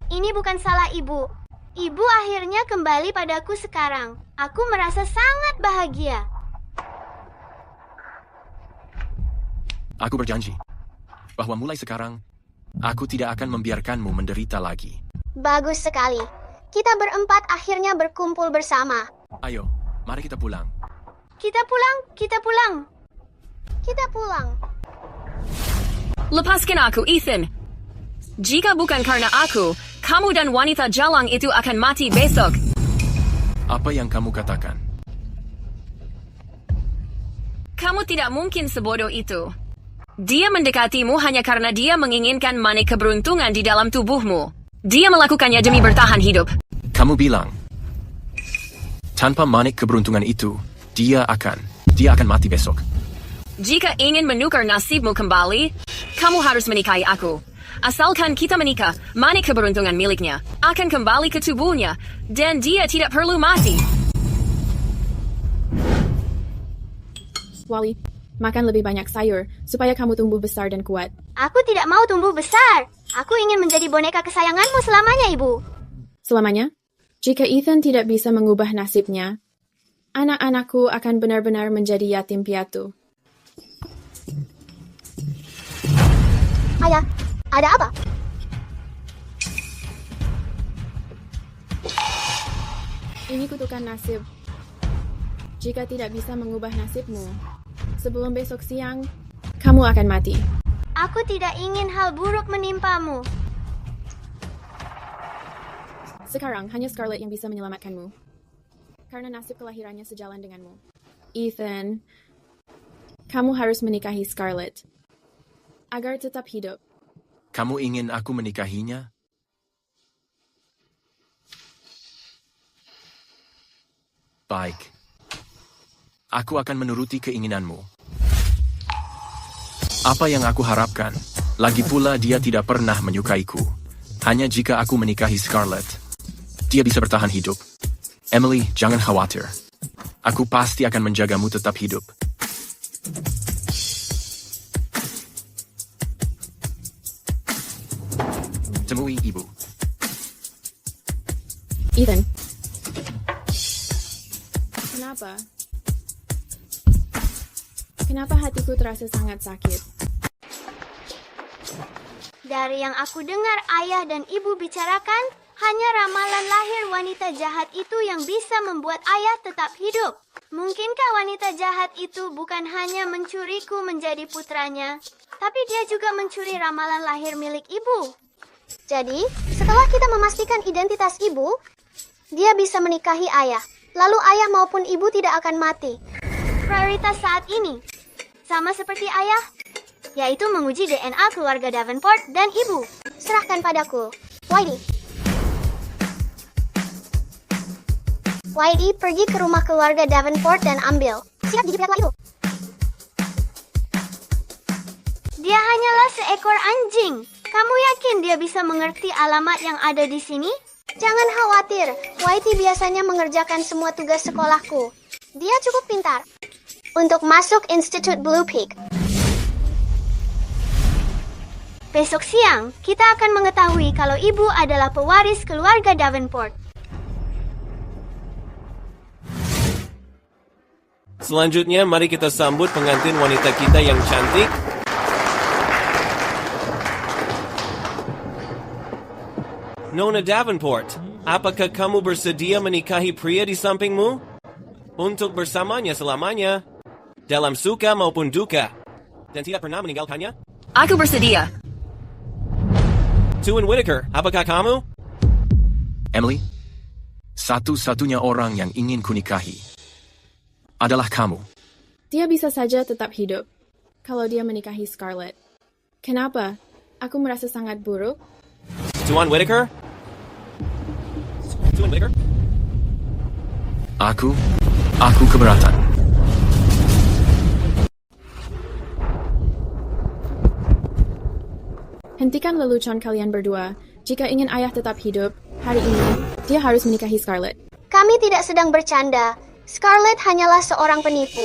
Ini bukan salah ibu. Ibu akhirnya kembali padaku sekarang. Aku merasa sangat bahagia. Aku berjanji bahwa mulai sekarang, aku tidak akan membiarkanmu menderita lagi. Bagus sekali. Kita berempat akhirnya berkumpul bersama. Ayo, mari kita pulang. Kita pulang. Lepaskan aku, Ethan. Jika bukan karena aku, kamu dan wanita jalang itu akan mati besok. Apa yang kamu katakan? Kamu tidak mungkin sebodoh itu. Dia mendekatimu hanya karena dia menginginkan manik keberuntungan di dalam tubuhmu. Dia melakukannya demi bertahan hidup. Kamu bilang, tanpa manik keberuntungan itu, dia akan mati besok. Jika ingin menukar nasibmu kembali, kamu harus menikahi aku. Asalkan kita menikah, manik keberuntungan miliknya akan kembali ke tubuhnya, dan dia tidak perlu mati. Wally, makan lebih banyak sayur, supaya kamu tumbuh besar dan kuat. Aku tidak mau tumbuh besar. Aku ingin menjadi boneka kesayanganmu selamanya, Ibu. Selamanya? Jika Ethan tidak bisa mengubah nasibnya, anak-anakku akan benar-benar menjadi yatim piatu. Ayah, ada apa? Ini kutukan nasib. Jika tidak bisa mengubah nasibmu, sebelum besok siang, kamu akan mati. Aku tidak ingin hal buruk menimpamu. Sekarang hanya Scarlet yang bisa menyelamatkanmu. Karena nasib kelahirannya sejalan denganmu. Ethan, kamu harus menikahi Scarlet. Agar tetap hidup. Kamu ingin aku menikahinya? Baik. Aku akan menuruti keinginanmu. Apa yang aku harapkan? Lagi pula dia tidak pernah menyukaiku. Hanya jika aku menikahi Scarlet, dia bisa bertahan hidup. Emily, jangan khawatir. Aku pasti akan menjagamu tetap hidup. Temui ibu. Ethan. Kenapa hatiku terasa sangat sakit? Dari yang aku dengar ayah dan ibu bicarakan, hanya ramalan lahir wanita jahat itu yang bisa membuat ayah tetap hidup. Mungkinkah wanita jahat itu bukan hanya mencuriku menjadi putranya, tapi dia juga mencuri ramalan lahir milik ibu? Jadi, setelah kita memastikan identitas ibu, dia bisa menikahi ayah. Lalu ayah maupun ibu tidak akan mati. Prioritas saat ini, sama seperti ayah, yaitu menguji DNA keluarga Davenport dan ibu. Serahkan padaku, Whitey. Whitey, pergi ke rumah keluarga Davenport dan ambil. Siap gigi pihak itu. Dia hanyalah seekor anjing. Kamu yakin dia bisa mengerti alamat yang ada di sini? Jangan khawatir, Whitey biasanya mengerjakan semua tugas sekolahku. Dia cukup pintar untuk masuk Institut Blue Peak. Besok siang, kita akan mengetahui kalau ibu adalah pewaris keluarga Davenport. Selanjutnya, mari kita sambut pengantin wanita kita yang cantik. Nona Davenport, apakah kamu bersedia menikahi pria di sampingmu? Untuk bersamanya selamanya, dalam suka maupun duka, dan tidak pernah meninggalkannya? Aku bersedia. Tuan Whitaker, apakah kamu? Emily, satu-satunya orang yang ingin kunikahi adalah kamu. Dia bisa saja tetap hidup kalau dia menikahi Scarlett. Kenapa? Aku merasa sangat buruk. Tuan Whitaker? Tuan Whitaker? Aku keberatan. Hentikan lelucon kalian berdua. Jika ingin ayah tetap hidup, hari ini, dia harus menikahi Scarlett. Kami tidak sedang bercanda. Scarlett hanyalah seorang penipu.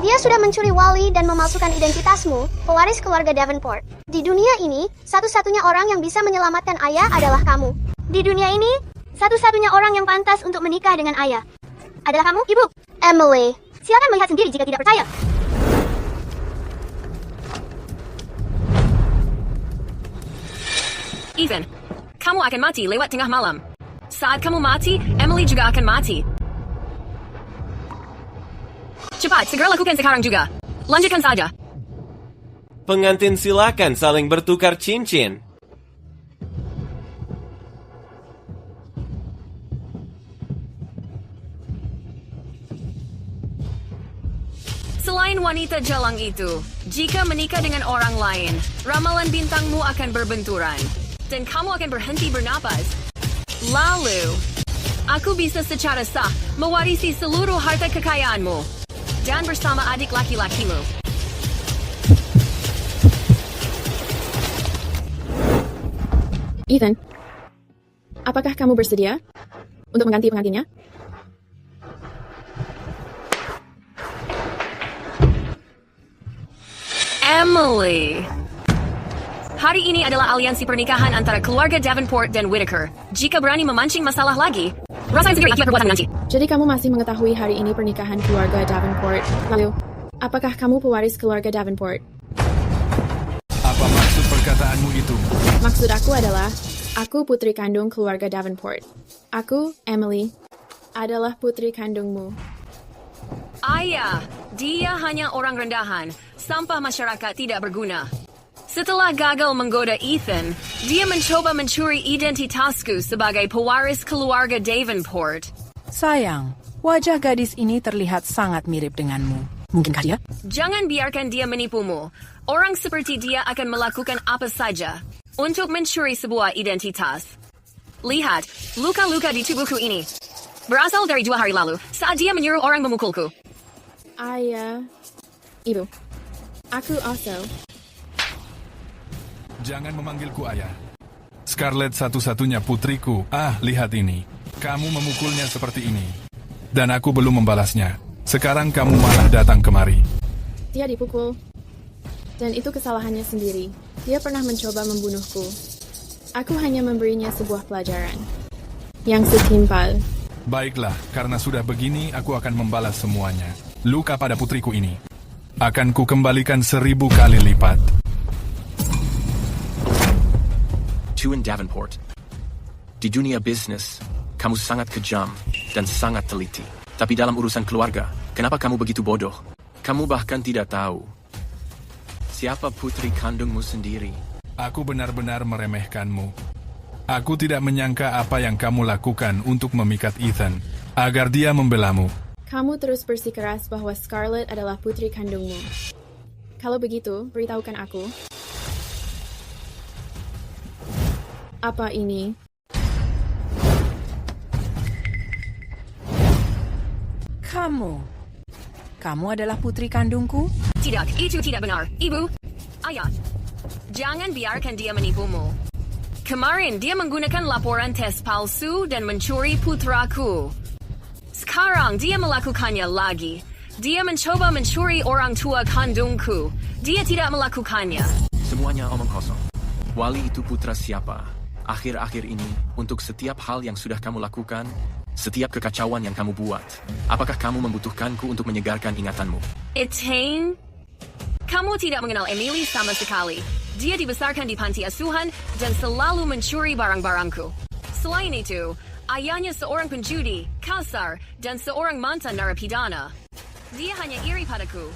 Dia sudah mencuri Wally dan memalsukan identitasmu, pewaris keluarga Davenport. Di dunia ini, satu-satunya orang yang bisa menyelamatkan ayah adalah kamu. Di dunia ini, satu-satunya orang yang pantas untuk menikah dengan ayah adalah kamu, Ibu. Emily, silakan melihat sendiri jika tidak percaya. Ethan, kamu akan mati lewat tengah malam. Saat kamu mati, Emily juga akan mati. Cepat, segera lakukan sekarang juga. Lanjutkan saja. Pengantin silakan saling bertukar cincin. Selain wanita jalang itu, jika menikah dengan orang lain, ramalan bintangmu akan berbenturan. Dan kamu akan berhenti bernapas. Lalu, aku bisa secara sah mewarisi seluruh harta kekayaanmu. Dan bersama adik laki-lakimu. Ethan, apakah kamu bersedia untuk mengganti pengantinnya? Emily. Hari ini adalah aliansi pernikahan antara keluarga Davenport dan Whitaker. Jika berani memancing masalah lagi, rasain sendiri akibat perbuatan nanti. Jadi kamu masih mengetahui hari ini pernikahan keluarga Davenport. Lalu, apakah kamu pewaris keluarga Davenport? Apa maksud perkataanmu itu? Maksud aku adalah, aku putri kandung keluarga Davenport. Aku, Emily, adalah putri kandungmu. Ayah, dia hanya orang rendahan. Sampah masyarakat tidak berguna. Setelah gagal menggoda Ethan, dia mencoba mencuri identitasku sebagai pewaris keluarga Davenport. Sayang, wajah gadis ini terlihat sangat mirip denganmu. Mungkinkah dia? Jangan biarkan dia menipumu. Orang seperti dia akan melakukan apa saja untuk mencuri sebuah identitas. Lihat, luka-luka di tubuhku ini. Berasal dari 2 hari lalu, saat dia menyuruh orang memukulku. Ayah, Ibu, aku also. Jangan memanggilku ayah. Scarlett satu-satunya putriku. Lihat ini. Kamu memukulnya seperti ini. Dan aku belum membalasnya. Sekarang kamu malah datang kemari. Dia dipukul. Dan itu kesalahannya sendiri. Dia pernah mencoba membunuhku. Aku hanya memberinya sebuah pelajaran. Yang setimpal. Baiklah, karena sudah begini, aku akan membalas semuanya. Luka pada putriku ini akan ku kembalikan 1000 kali lipat. Tuan Davenport, di dunia bisnis, kamu sangat kejam dan sangat teliti. Tapi dalam urusan keluarga, kenapa kamu begitu bodoh? Kamu bahkan tidak tahu siapa putri kandungmu sendiri. Aku benar-benar meremehkanmu. Aku tidak menyangka apa yang kamu lakukan untuk memikat Ethan, agar dia membelamu. Kamu terus bersikeras bahwa Scarlett adalah putri kandungmu. Kalau begitu, beritahukan aku. Apa ini? Kamu adalah putri kandungku? Tidak, itu tidak benar. Ibu, ayah, jangan biarkan dia menipumu. Kemarin dia menggunakan laporan tes palsu dan mencuri putraku. Sekarang dia melakukannya lagi. Dia mencoba mencuri orang tua kandungku. Dia tidak melakukannya. Semuanya omong kosong. Wally itu putra siapa? Akhir-akhir ini, untuk setiap hal yang sudah kamu lakukan, setiap kekacauan yang kamu buat, apakah kamu membutuhkanku untuk menyegarkan ingatanmu? Ethan, kamu tidak mengenal Emily sama sekali. Dia dibesarkan di panti asuhan dan selalu mencuri barang-barangku. Selain itu, ayahnya seorang penjudi, kasar, dan seorang mantan narapidana. Dia hanya iri padaku.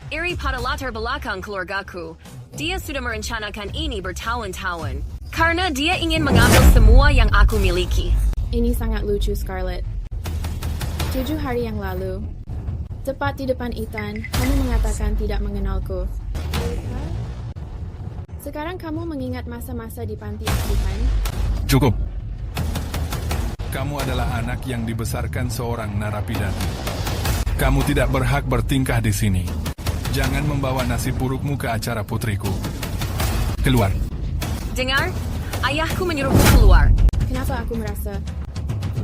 Iri pada latar belakang keluargaku. Dia sudah merencanakan ini bertahun-tahun. Karena dia ingin mengambil semua yang aku miliki. Ini sangat lucu, Scarlett. 7 hari yang lalu, tepat di depan Ethan, kamu mengatakan tidak mengenalku. Sekarang kamu mengingat masa-masa di panti asuhan? Cukup. Kamu adalah anak yang dibesarkan seorang narapidana. Kamu tidak berhak bertingkah di sini. Jangan membawa nasib burukmu ke acara putriku. Keluar. Dengar, ayahku menyuruhmu keluar. Kenapa aku merasa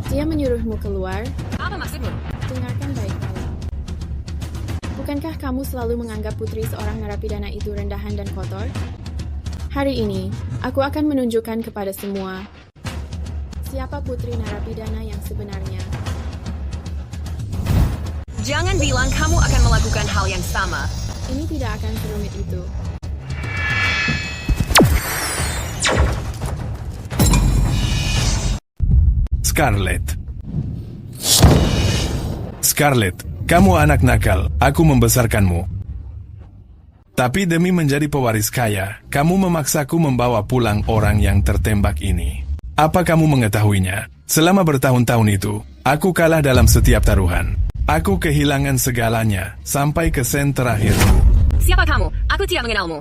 dia menyuruhmu keluar? Apa maksudmu? Dengarkan baik-baik. Bukankah kamu selalu menganggap putri seorang narapidana itu rendahan dan kotor? Hari ini, aku akan menunjukkan kepada semua siapa putri narapidana yang sebenarnya. Jangan bilang kamu akan melakukan hal yang sama. Ini tidak akan serumit itu. Scarlett, kamu anak nakal, aku membesarkanmu. Tapi demi menjadi pewaris kaya, kamu memaksaku membawa pulang orang yang tertembak ini. Apa kamu mengetahuinya? Selama bertahun-tahun itu, aku kalah dalam setiap taruhan. Aku kehilangan segalanya, sampai ke sen terakhirku. Siapa kamu? Aku tidak mengenalmu.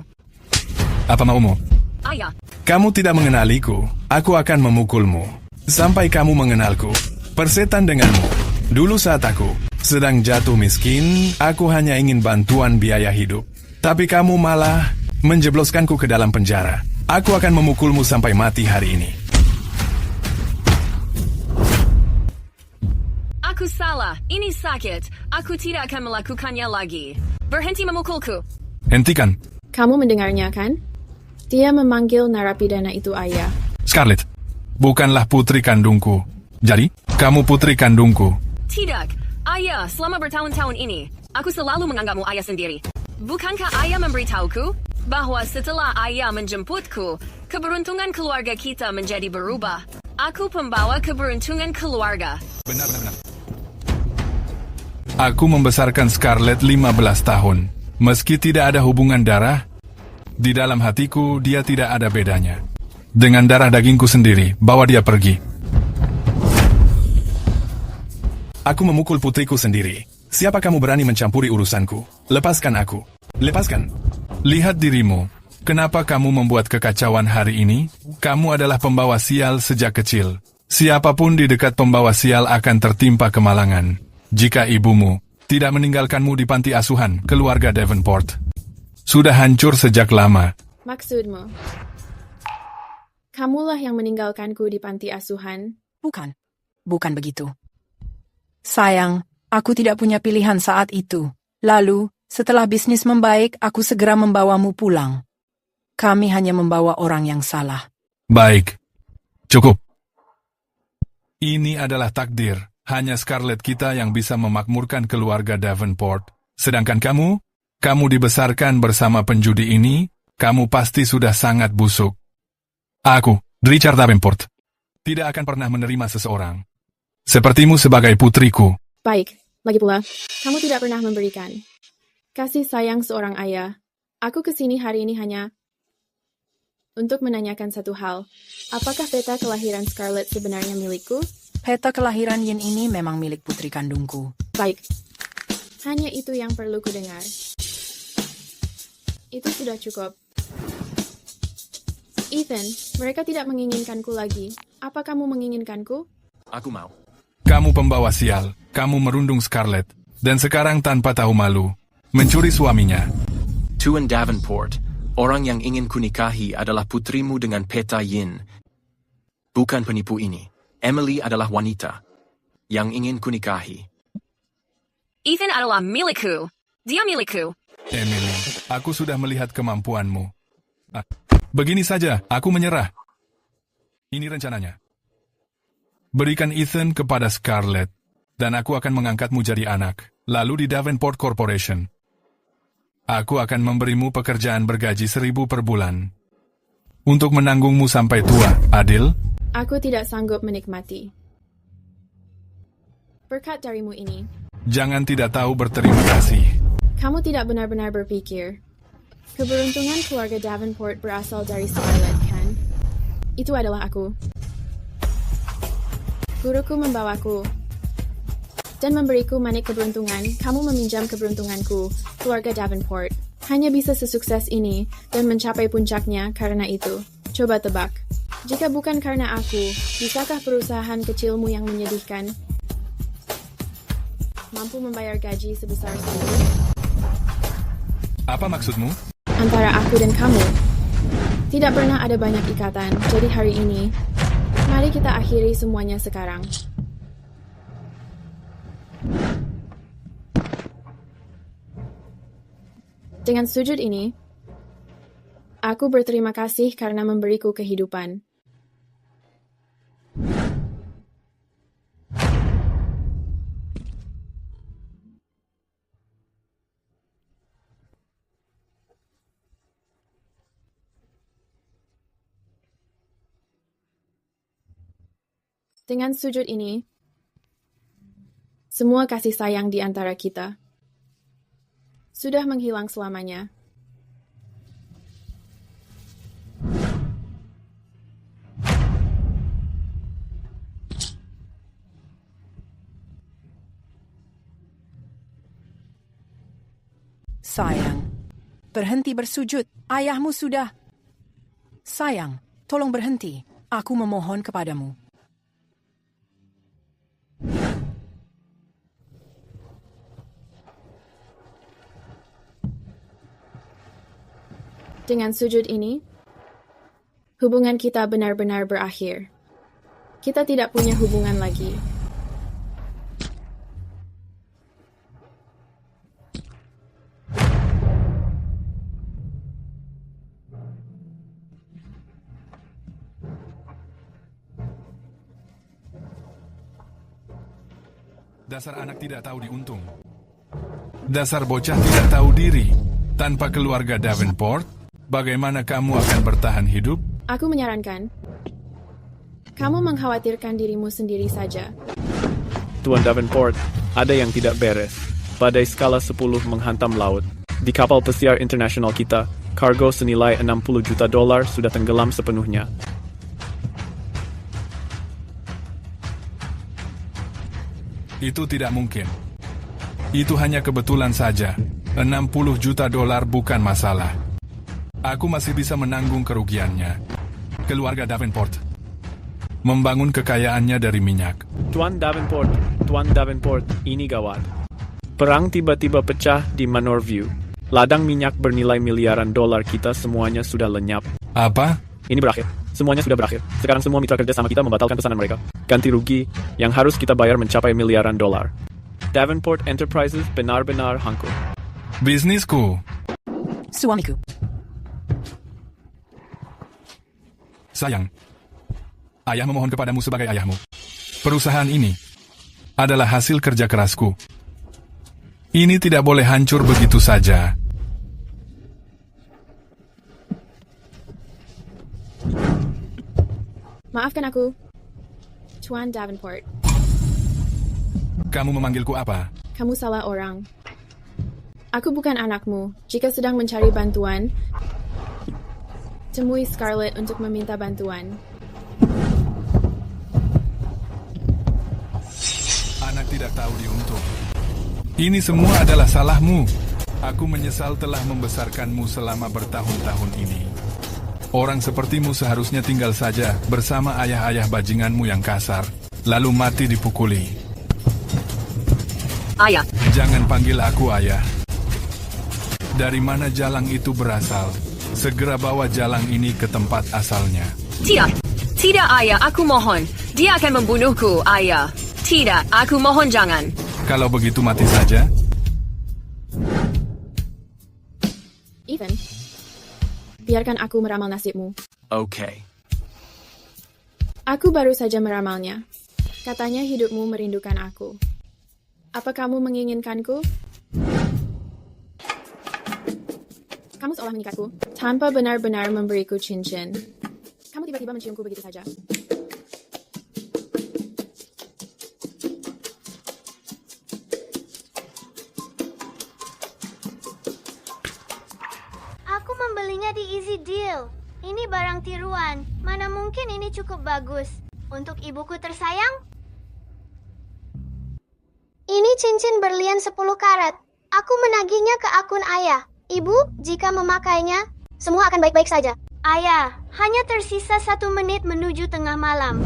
Apa maumu? Ayah. Kamu tidak mengenaliku, aku akan memukulmu. Sampai kamu mengenalku. Persetan denganmu. Dulu saat aku sedang jatuh miskin, aku hanya ingin bantuan biaya hidup. Tapi kamu malah menjebloskanku ke dalam penjara. Aku akan memukulmu sampai mati hari ini. Aku salah, ini sakit. Aku tidak akan melakukannya lagi. Berhenti memukulku. Hentikan. Kamu mendengarnya, kan? Dia memanggil narapidana itu ayah. Scarlett, bukanlah putri kandungku. Jadi, kamu putri kandungku. Tidak, ayah, selama bertahun-tahun ini, aku selalu menganggapmu ayah sendiri. Bukankah ayah memberitahuku bahwa setelah ayah menjemputku, keberuntungan keluarga kita menjadi berubah? Aku pembawa keberuntungan keluarga. Benar. Aku membesarkan Scarlett 15 tahun. Meski tidak ada hubungan darah, di dalam hatiku dia tidak ada bedanya. Dengan darah dagingku sendiri, bawa dia pergi. Aku memukul putriku sendiri. Siapa kamu berani mencampuri urusanku? Lepaskan aku. Lepaskan. Lihat dirimu. Kenapa kamu membuat kekacauan hari ini? Kamu adalah pembawa sial sejak kecil. Siapapun di dekat pembawa sial akan tertimpa kemalangan. Jika ibumu tidak meninggalkanmu di panti asuhan keluarga Davenport. Sudah hancur sejak lama. Maksudmu? Kamulah yang meninggalkanku di panti asuhan? Bukan begitu. Sayang, aku tidak punya pilihan saat itu. Lalu, setelah bisnis membaik, aku segera membawamu pulang. Kami hanya membawa orang yang salah. Baik. Cukup. Ini adalah takdir. Hanya Scarlett kita yang bisa memakmurkan keluarga Davenport. Sedangkan kamu dibesarkan bersama penjudi ini, kamu pasti sudah sangat busuk. Aku, Richard Davenport, tidak akan pernah menerima seseorang sepertimu sebagai putriku. Baik, lagi pula, kamu tidak pernah memberikan kasih sayang seorang ayah. Aku kesini hari ini hanya untuk menanyakan satu hal. Apakah peta kelahiran Scarlett sebenarnya milikku? Peta kelahiran Yin ini memang milik putri kandungku. Baik. Hanya itu yang perlu kudengar. Itu sudah cukup. Ethan, mereka tidak menginginkanku lagi. Apa kamu menginginkanku? Aku mau. Kamu pembawa sial, kamu merundung Scarlett, dan sekarang tanpa tahu malu, mencuri suaminya. Tuan Davenport, orang yang ingin kunikahi adalah putrimu dengan peta Yin. Bukan penipu ini. Emily adalah wanita yang ingin kunikahi. Ethan adalah milikku. Dia milikku. Emily, aku sudah melihat kemampuanmu. Begini saja, aku menyerah. Ini rencananya. Berikan Ethan kepada Scarlett, dan aku akan mengangkatmu jadi anak, lalu di Davenport Corporation. Aku akan memberimu pekerjaan bergaji 1.000 per bulan. Untuk menanggungmu sampai tua, adil? Aku tidak sanggup menikmati berkat darimu ini. Jangan tidak tahu berterima kasih. Kamu tidak benar-benar berpikir keberuntungan keluarga Davenport berasal dari Scarlett, kan? Itu adalah aku. Guruku membawaku dan memberiku manik keberuntungan. Kamu meminjam keberuntunganku, keluarga Davenport. Hanya bisa sesukses ini dan mencapai puncaknya karena itu. Coba tebak. Jika bukan karena aku, bisakah perusahaan kecilmu yang menyedihkan mampu membayar gaji sebesar itu? Apa maksudmu? Antara aku dan kamu, tidak pernah ada banyak ikatan. Jadi hari ini, mari kita akhiri semuanya sekarang. Dengan sujud ini, aku berterima kasih karena memberiku kehidupan. Dengan sujud ini, semua kasih sayang di antara kita sudah menghilang selamanya. Sayang, berhenti bersujud. Ayahmu sudah. Sayang, tolong berhenti. Aku memohon kepadamu. Dengan sujud ini, hubungan kita benar-benar berakhir. Kita tidak punya hubungan lagi. Dasar anak tidak tahu diuntung. Dasar bocah tidak tahu diri. Tanpa keluarga Davenport, bagaimana kamu akan bertahan hidup? Aku menyarankan, kamu mengkhawatirkan dirimu sendiri saja. Tuan Davenport, ada yang tidak beres. Badai skala 10 menghantam laut. Di kapal pesiar internasional kita, kargo senilai $60 juta sudah tenggelam sepenuhnya. Itu tidak mungkin. Itu hanya kebetulan saja. $60 juta bukan masalah. Aku masih bisa menanggung kerugiannya. Keluarga Davenport membangun kekayaannya dari minyak. Tuan Davenport, ini gawat. Perang tiba-tiba pecah di Manorview. Ladang minyak bernilai miliaran dolar kita semuanya sudah lenyap. Apa? Ini berakhir. Semuanya sudah berakhir. Sekarang semua mitra kerja sama kita membatalkan pesanan mereka. Ganti rugi yang harus kita bayar mencapai miliaran dolar. Davenport Enterprises benar-benar hancur. Bisnisku. Suamiku. Sayang, ayah memohon kepadamu sebagai ayahmu. Perusahaan ini adalah hasil kerja kerasku. Ini tidak boleh hancur begitu saja. Maafkan aku, Tuan Davenport. Kamu memanggilku apa? Kamu salah orang. Aku bukan anakmu. Jika sedang mencari bantuan, temui Scarlett untuk meminta bantuan. Anak tidak tahu diuntung. Ini semua adalah salahmu. Aku menyesal telah membesarkanmu selama bertahun-tahun ini. Orang sepertimu seharusnya tinggal saja bersama ayah-ayah bajinganmu yang kasar, lalu mati dipukuli. Ayah. Jangan panggil aku ayah. Dari mana jalang itu berasal? Segera bawa jalang ini ke tempat asalnya. Tidak ayah, aku mohon. Dia akan membunuhku, ayah. Tidak, aku mohon jangan. Kalau begitu mati saja. Ethan, biarkan aku meramal nasibmu. Oke. Aku baru saja meramalnya. Katanya hidupmu merindukan aku. Apa kamu menginginkanku? Kamu seolah mengikatku, tanpa benar-benar memberiku cincin. Kamu tiba-tiba menciumku begitu saja. Aku membelinya di Easy Deal. Ini barang tiruan. Mana mungkin ini cukup bagus. Untuk ibuku tersayang? Ini cincin berlian 10 karat. Aku menagihnya ke akun ayah. Ibu, jika memakainya, semua akan baik-baik saja. Ayah, hanya tersisa 1 menit menuju tengah malam.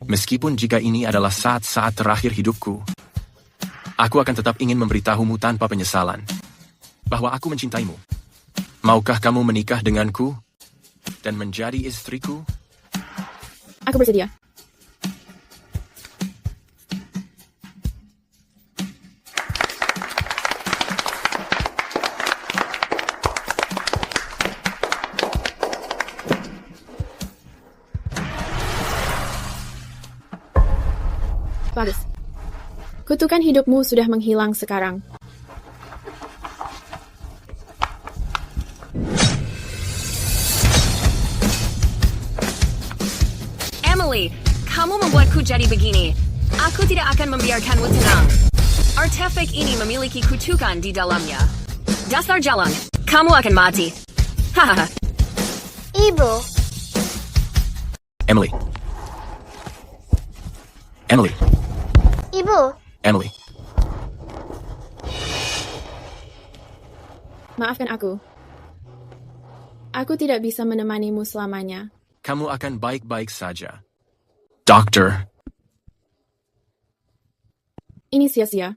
Meskipun jika ini adalah saat-saat terakhir hidupku, aku akan tetap ingin memberitahumu tanpa penyesalan bahwa aku mencintaimu. Maukah kamu menikah denganku dan menjadi istriku? Aku bersedia. Bagus. Kutukan hidupmu sudah menghilang sekarang. Emily, kamu membuatku jadi begini. Aku tidak akan membiarkanmu tenang. Artefak ini memiliki kutukan di dalamnya. Dasar jalan, kamu akan mati. Hahaha. Ibu. Emily. Emily. Ibu. Emily. Maafkan aku. Aku tidak bisa menemanimu selamanya. Kamu akan baik-baik saja. Dokter. Ini sia-sia.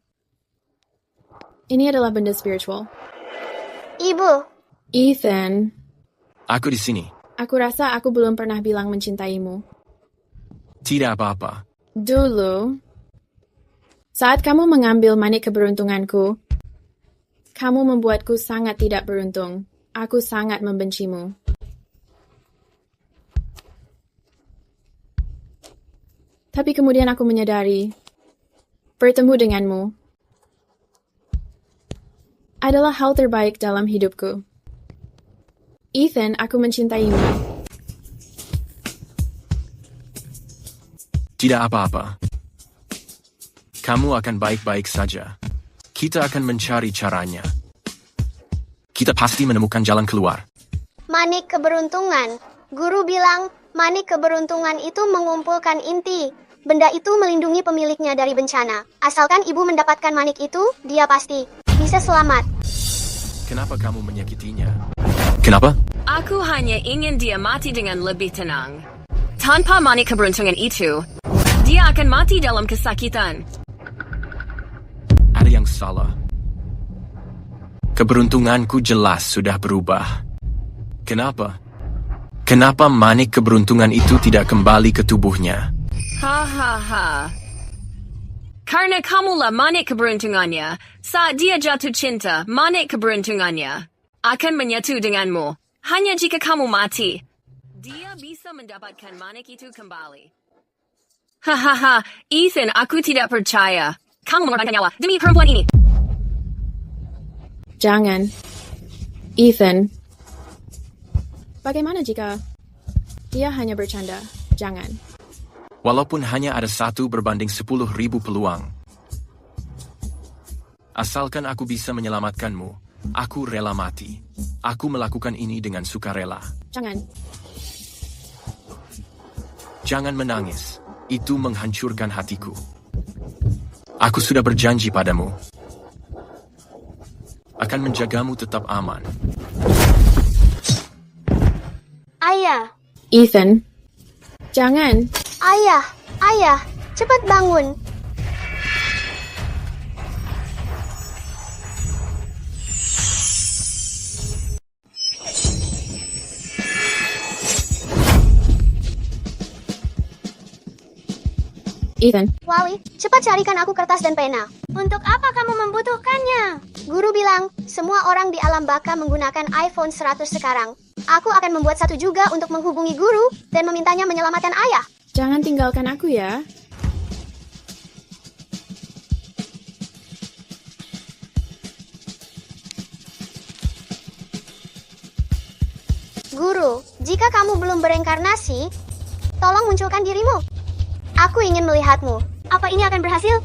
Ini adalah benda spiritual. Ibu. Ethan. Aku di sini. Aku rasa aku belum pernah bilang mencintaimu. Tidak apa-apa. Dulu, saat kamu mengambil manik keberuntunganku, kamu membuatku sangat tidak beruntung. Aku sangat membencimu. Tapi kemudian aku menyadari, bertemu denganmu adalah hal terbaik dalam hidupku. Ethan, aku mencintaimu. Tidak apa-apa. Kamu akan baik-baik saja. Kita akan mencari caranya. Kita pasti menemukan jalan keluar. Manik keberuntungan. Guru bilang, manik keberuntungan itu mengumpulkan inti. Benda itu melindungi pemiliknya dari bencana. Asalkan ibu mendapatkan manik itu, dia pasti bisa selamat. Kenapa kamu menyakitinya? Kenapa? Aku hanya ingin dia mati dengan lebih tenang. Tanpa manik keberuntungan itu, dia akan mati dalam kesakitan. Ada yang salah. Keberuntunganku jelas sudah berubah. Kenapa? Kenapa manik keberuntungan itu tidak kembali ke tubuhnya? Hahaha. Karena kamulah manik keberuntungannya. Saat dia jatuh cinta, manik keberuntungannya akan menyatu denganmu. Hanya jika kamu mati, dia bisa mendapatkan manik itu kembali. Hahaha, Ethan, aku tidak percaya. Kamu mengorbankan nyawa demi perempuan ini. Jangan. Ethan. Bagaimana jika dia hanya bercanda? Jangan. Walaupun hanya ada 1 berbanding 10.000 peluang. Asalkan aku bisa menyelamatkanmu, aku rela mati. Aku melakukan ini dengan sukarela. Jangan. Jangan menangis. Itu menghancurkan hatiku. Aku sudah berjanji padamu. Akan menjagamu tetap aman. Ayah. Ethan. Jangan. Ayah, ayah, cepat bangun. Ethan. Wally, cepat carikan aku kertas dan pena. Untuk apa kamu membutuhkannya? Guru bilang, semua orang di alam baka menggunakan iPhone 100 sekarang. Aku akan membuat satu juga untuk menghubungi guru dan memintanya menyelamatkan ayah. Jangan tinggalkan aku ya. Guru, jika kamu belum bereinkarnasi, tolong munculkan dirimu. Aku ingin melihatmu. Apa ini akan berhasil?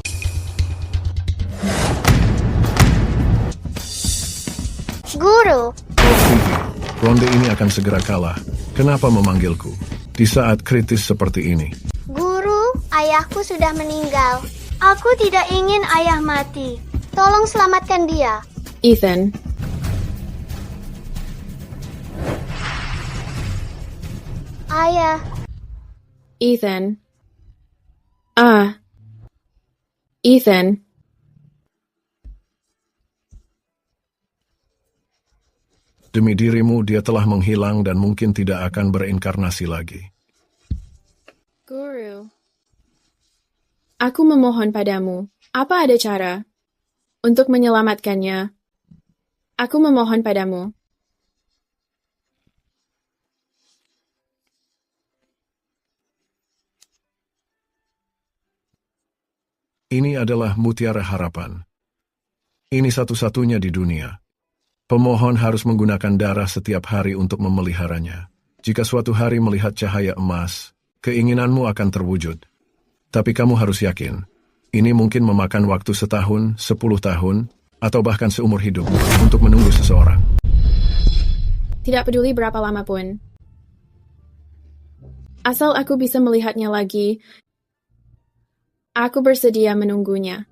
Guru, Ronde ini akan segera kalah. Kenapa memanggilku di saat kritis seperti ini? Guru, ayahku sudah meninggal. Aku tidak ingin ayah mati. Tolong selamatkan dia. Ethan. Ayah. Ethan. Ethan. Demi dirimu, dia telah menghilang dan mungkin tidak akan berinkarnasi lagi. Guru. Aku memohon padamu, apa ada cara untuk menyelamatkannya? Aku memohon padamu. Ini adalah mutiara harapan. Ini satu-satunya di dunia. Pemohon harus menggunakan darah setiap hari untuk memeliharanya. Jika suatu hari melihat cahaya emas, keinginanmu akan terwujud. Tapi kamu harus yakin, ini mungkin memakan waktu setahun, 10 tahun, atau bahkan seumur hidup untuk menunggu seseorang. Tidak peduli berapa lama pun. Asal aku bisa melihatnya lagi, aku bersedia menunggunya.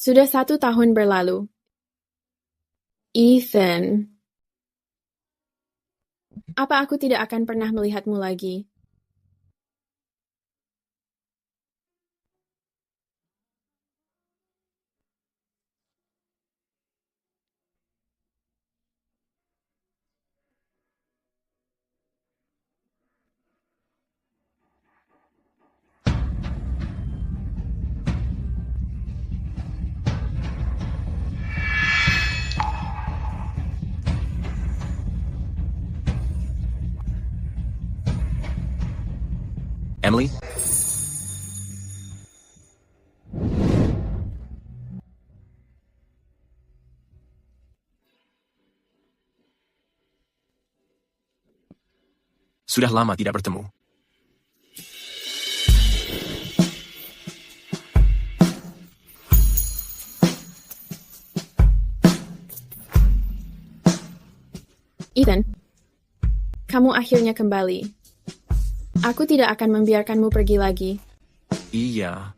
Sudah 1 tahun berlalu. Ethan. Apa aku tidak akan pernah melihatmu lagi? Emily? Sudah lama tidak bertemu. Ethan, kamu akhirnya kembali. Aku tidak akan membiarkanmu pergi lagi. Iya.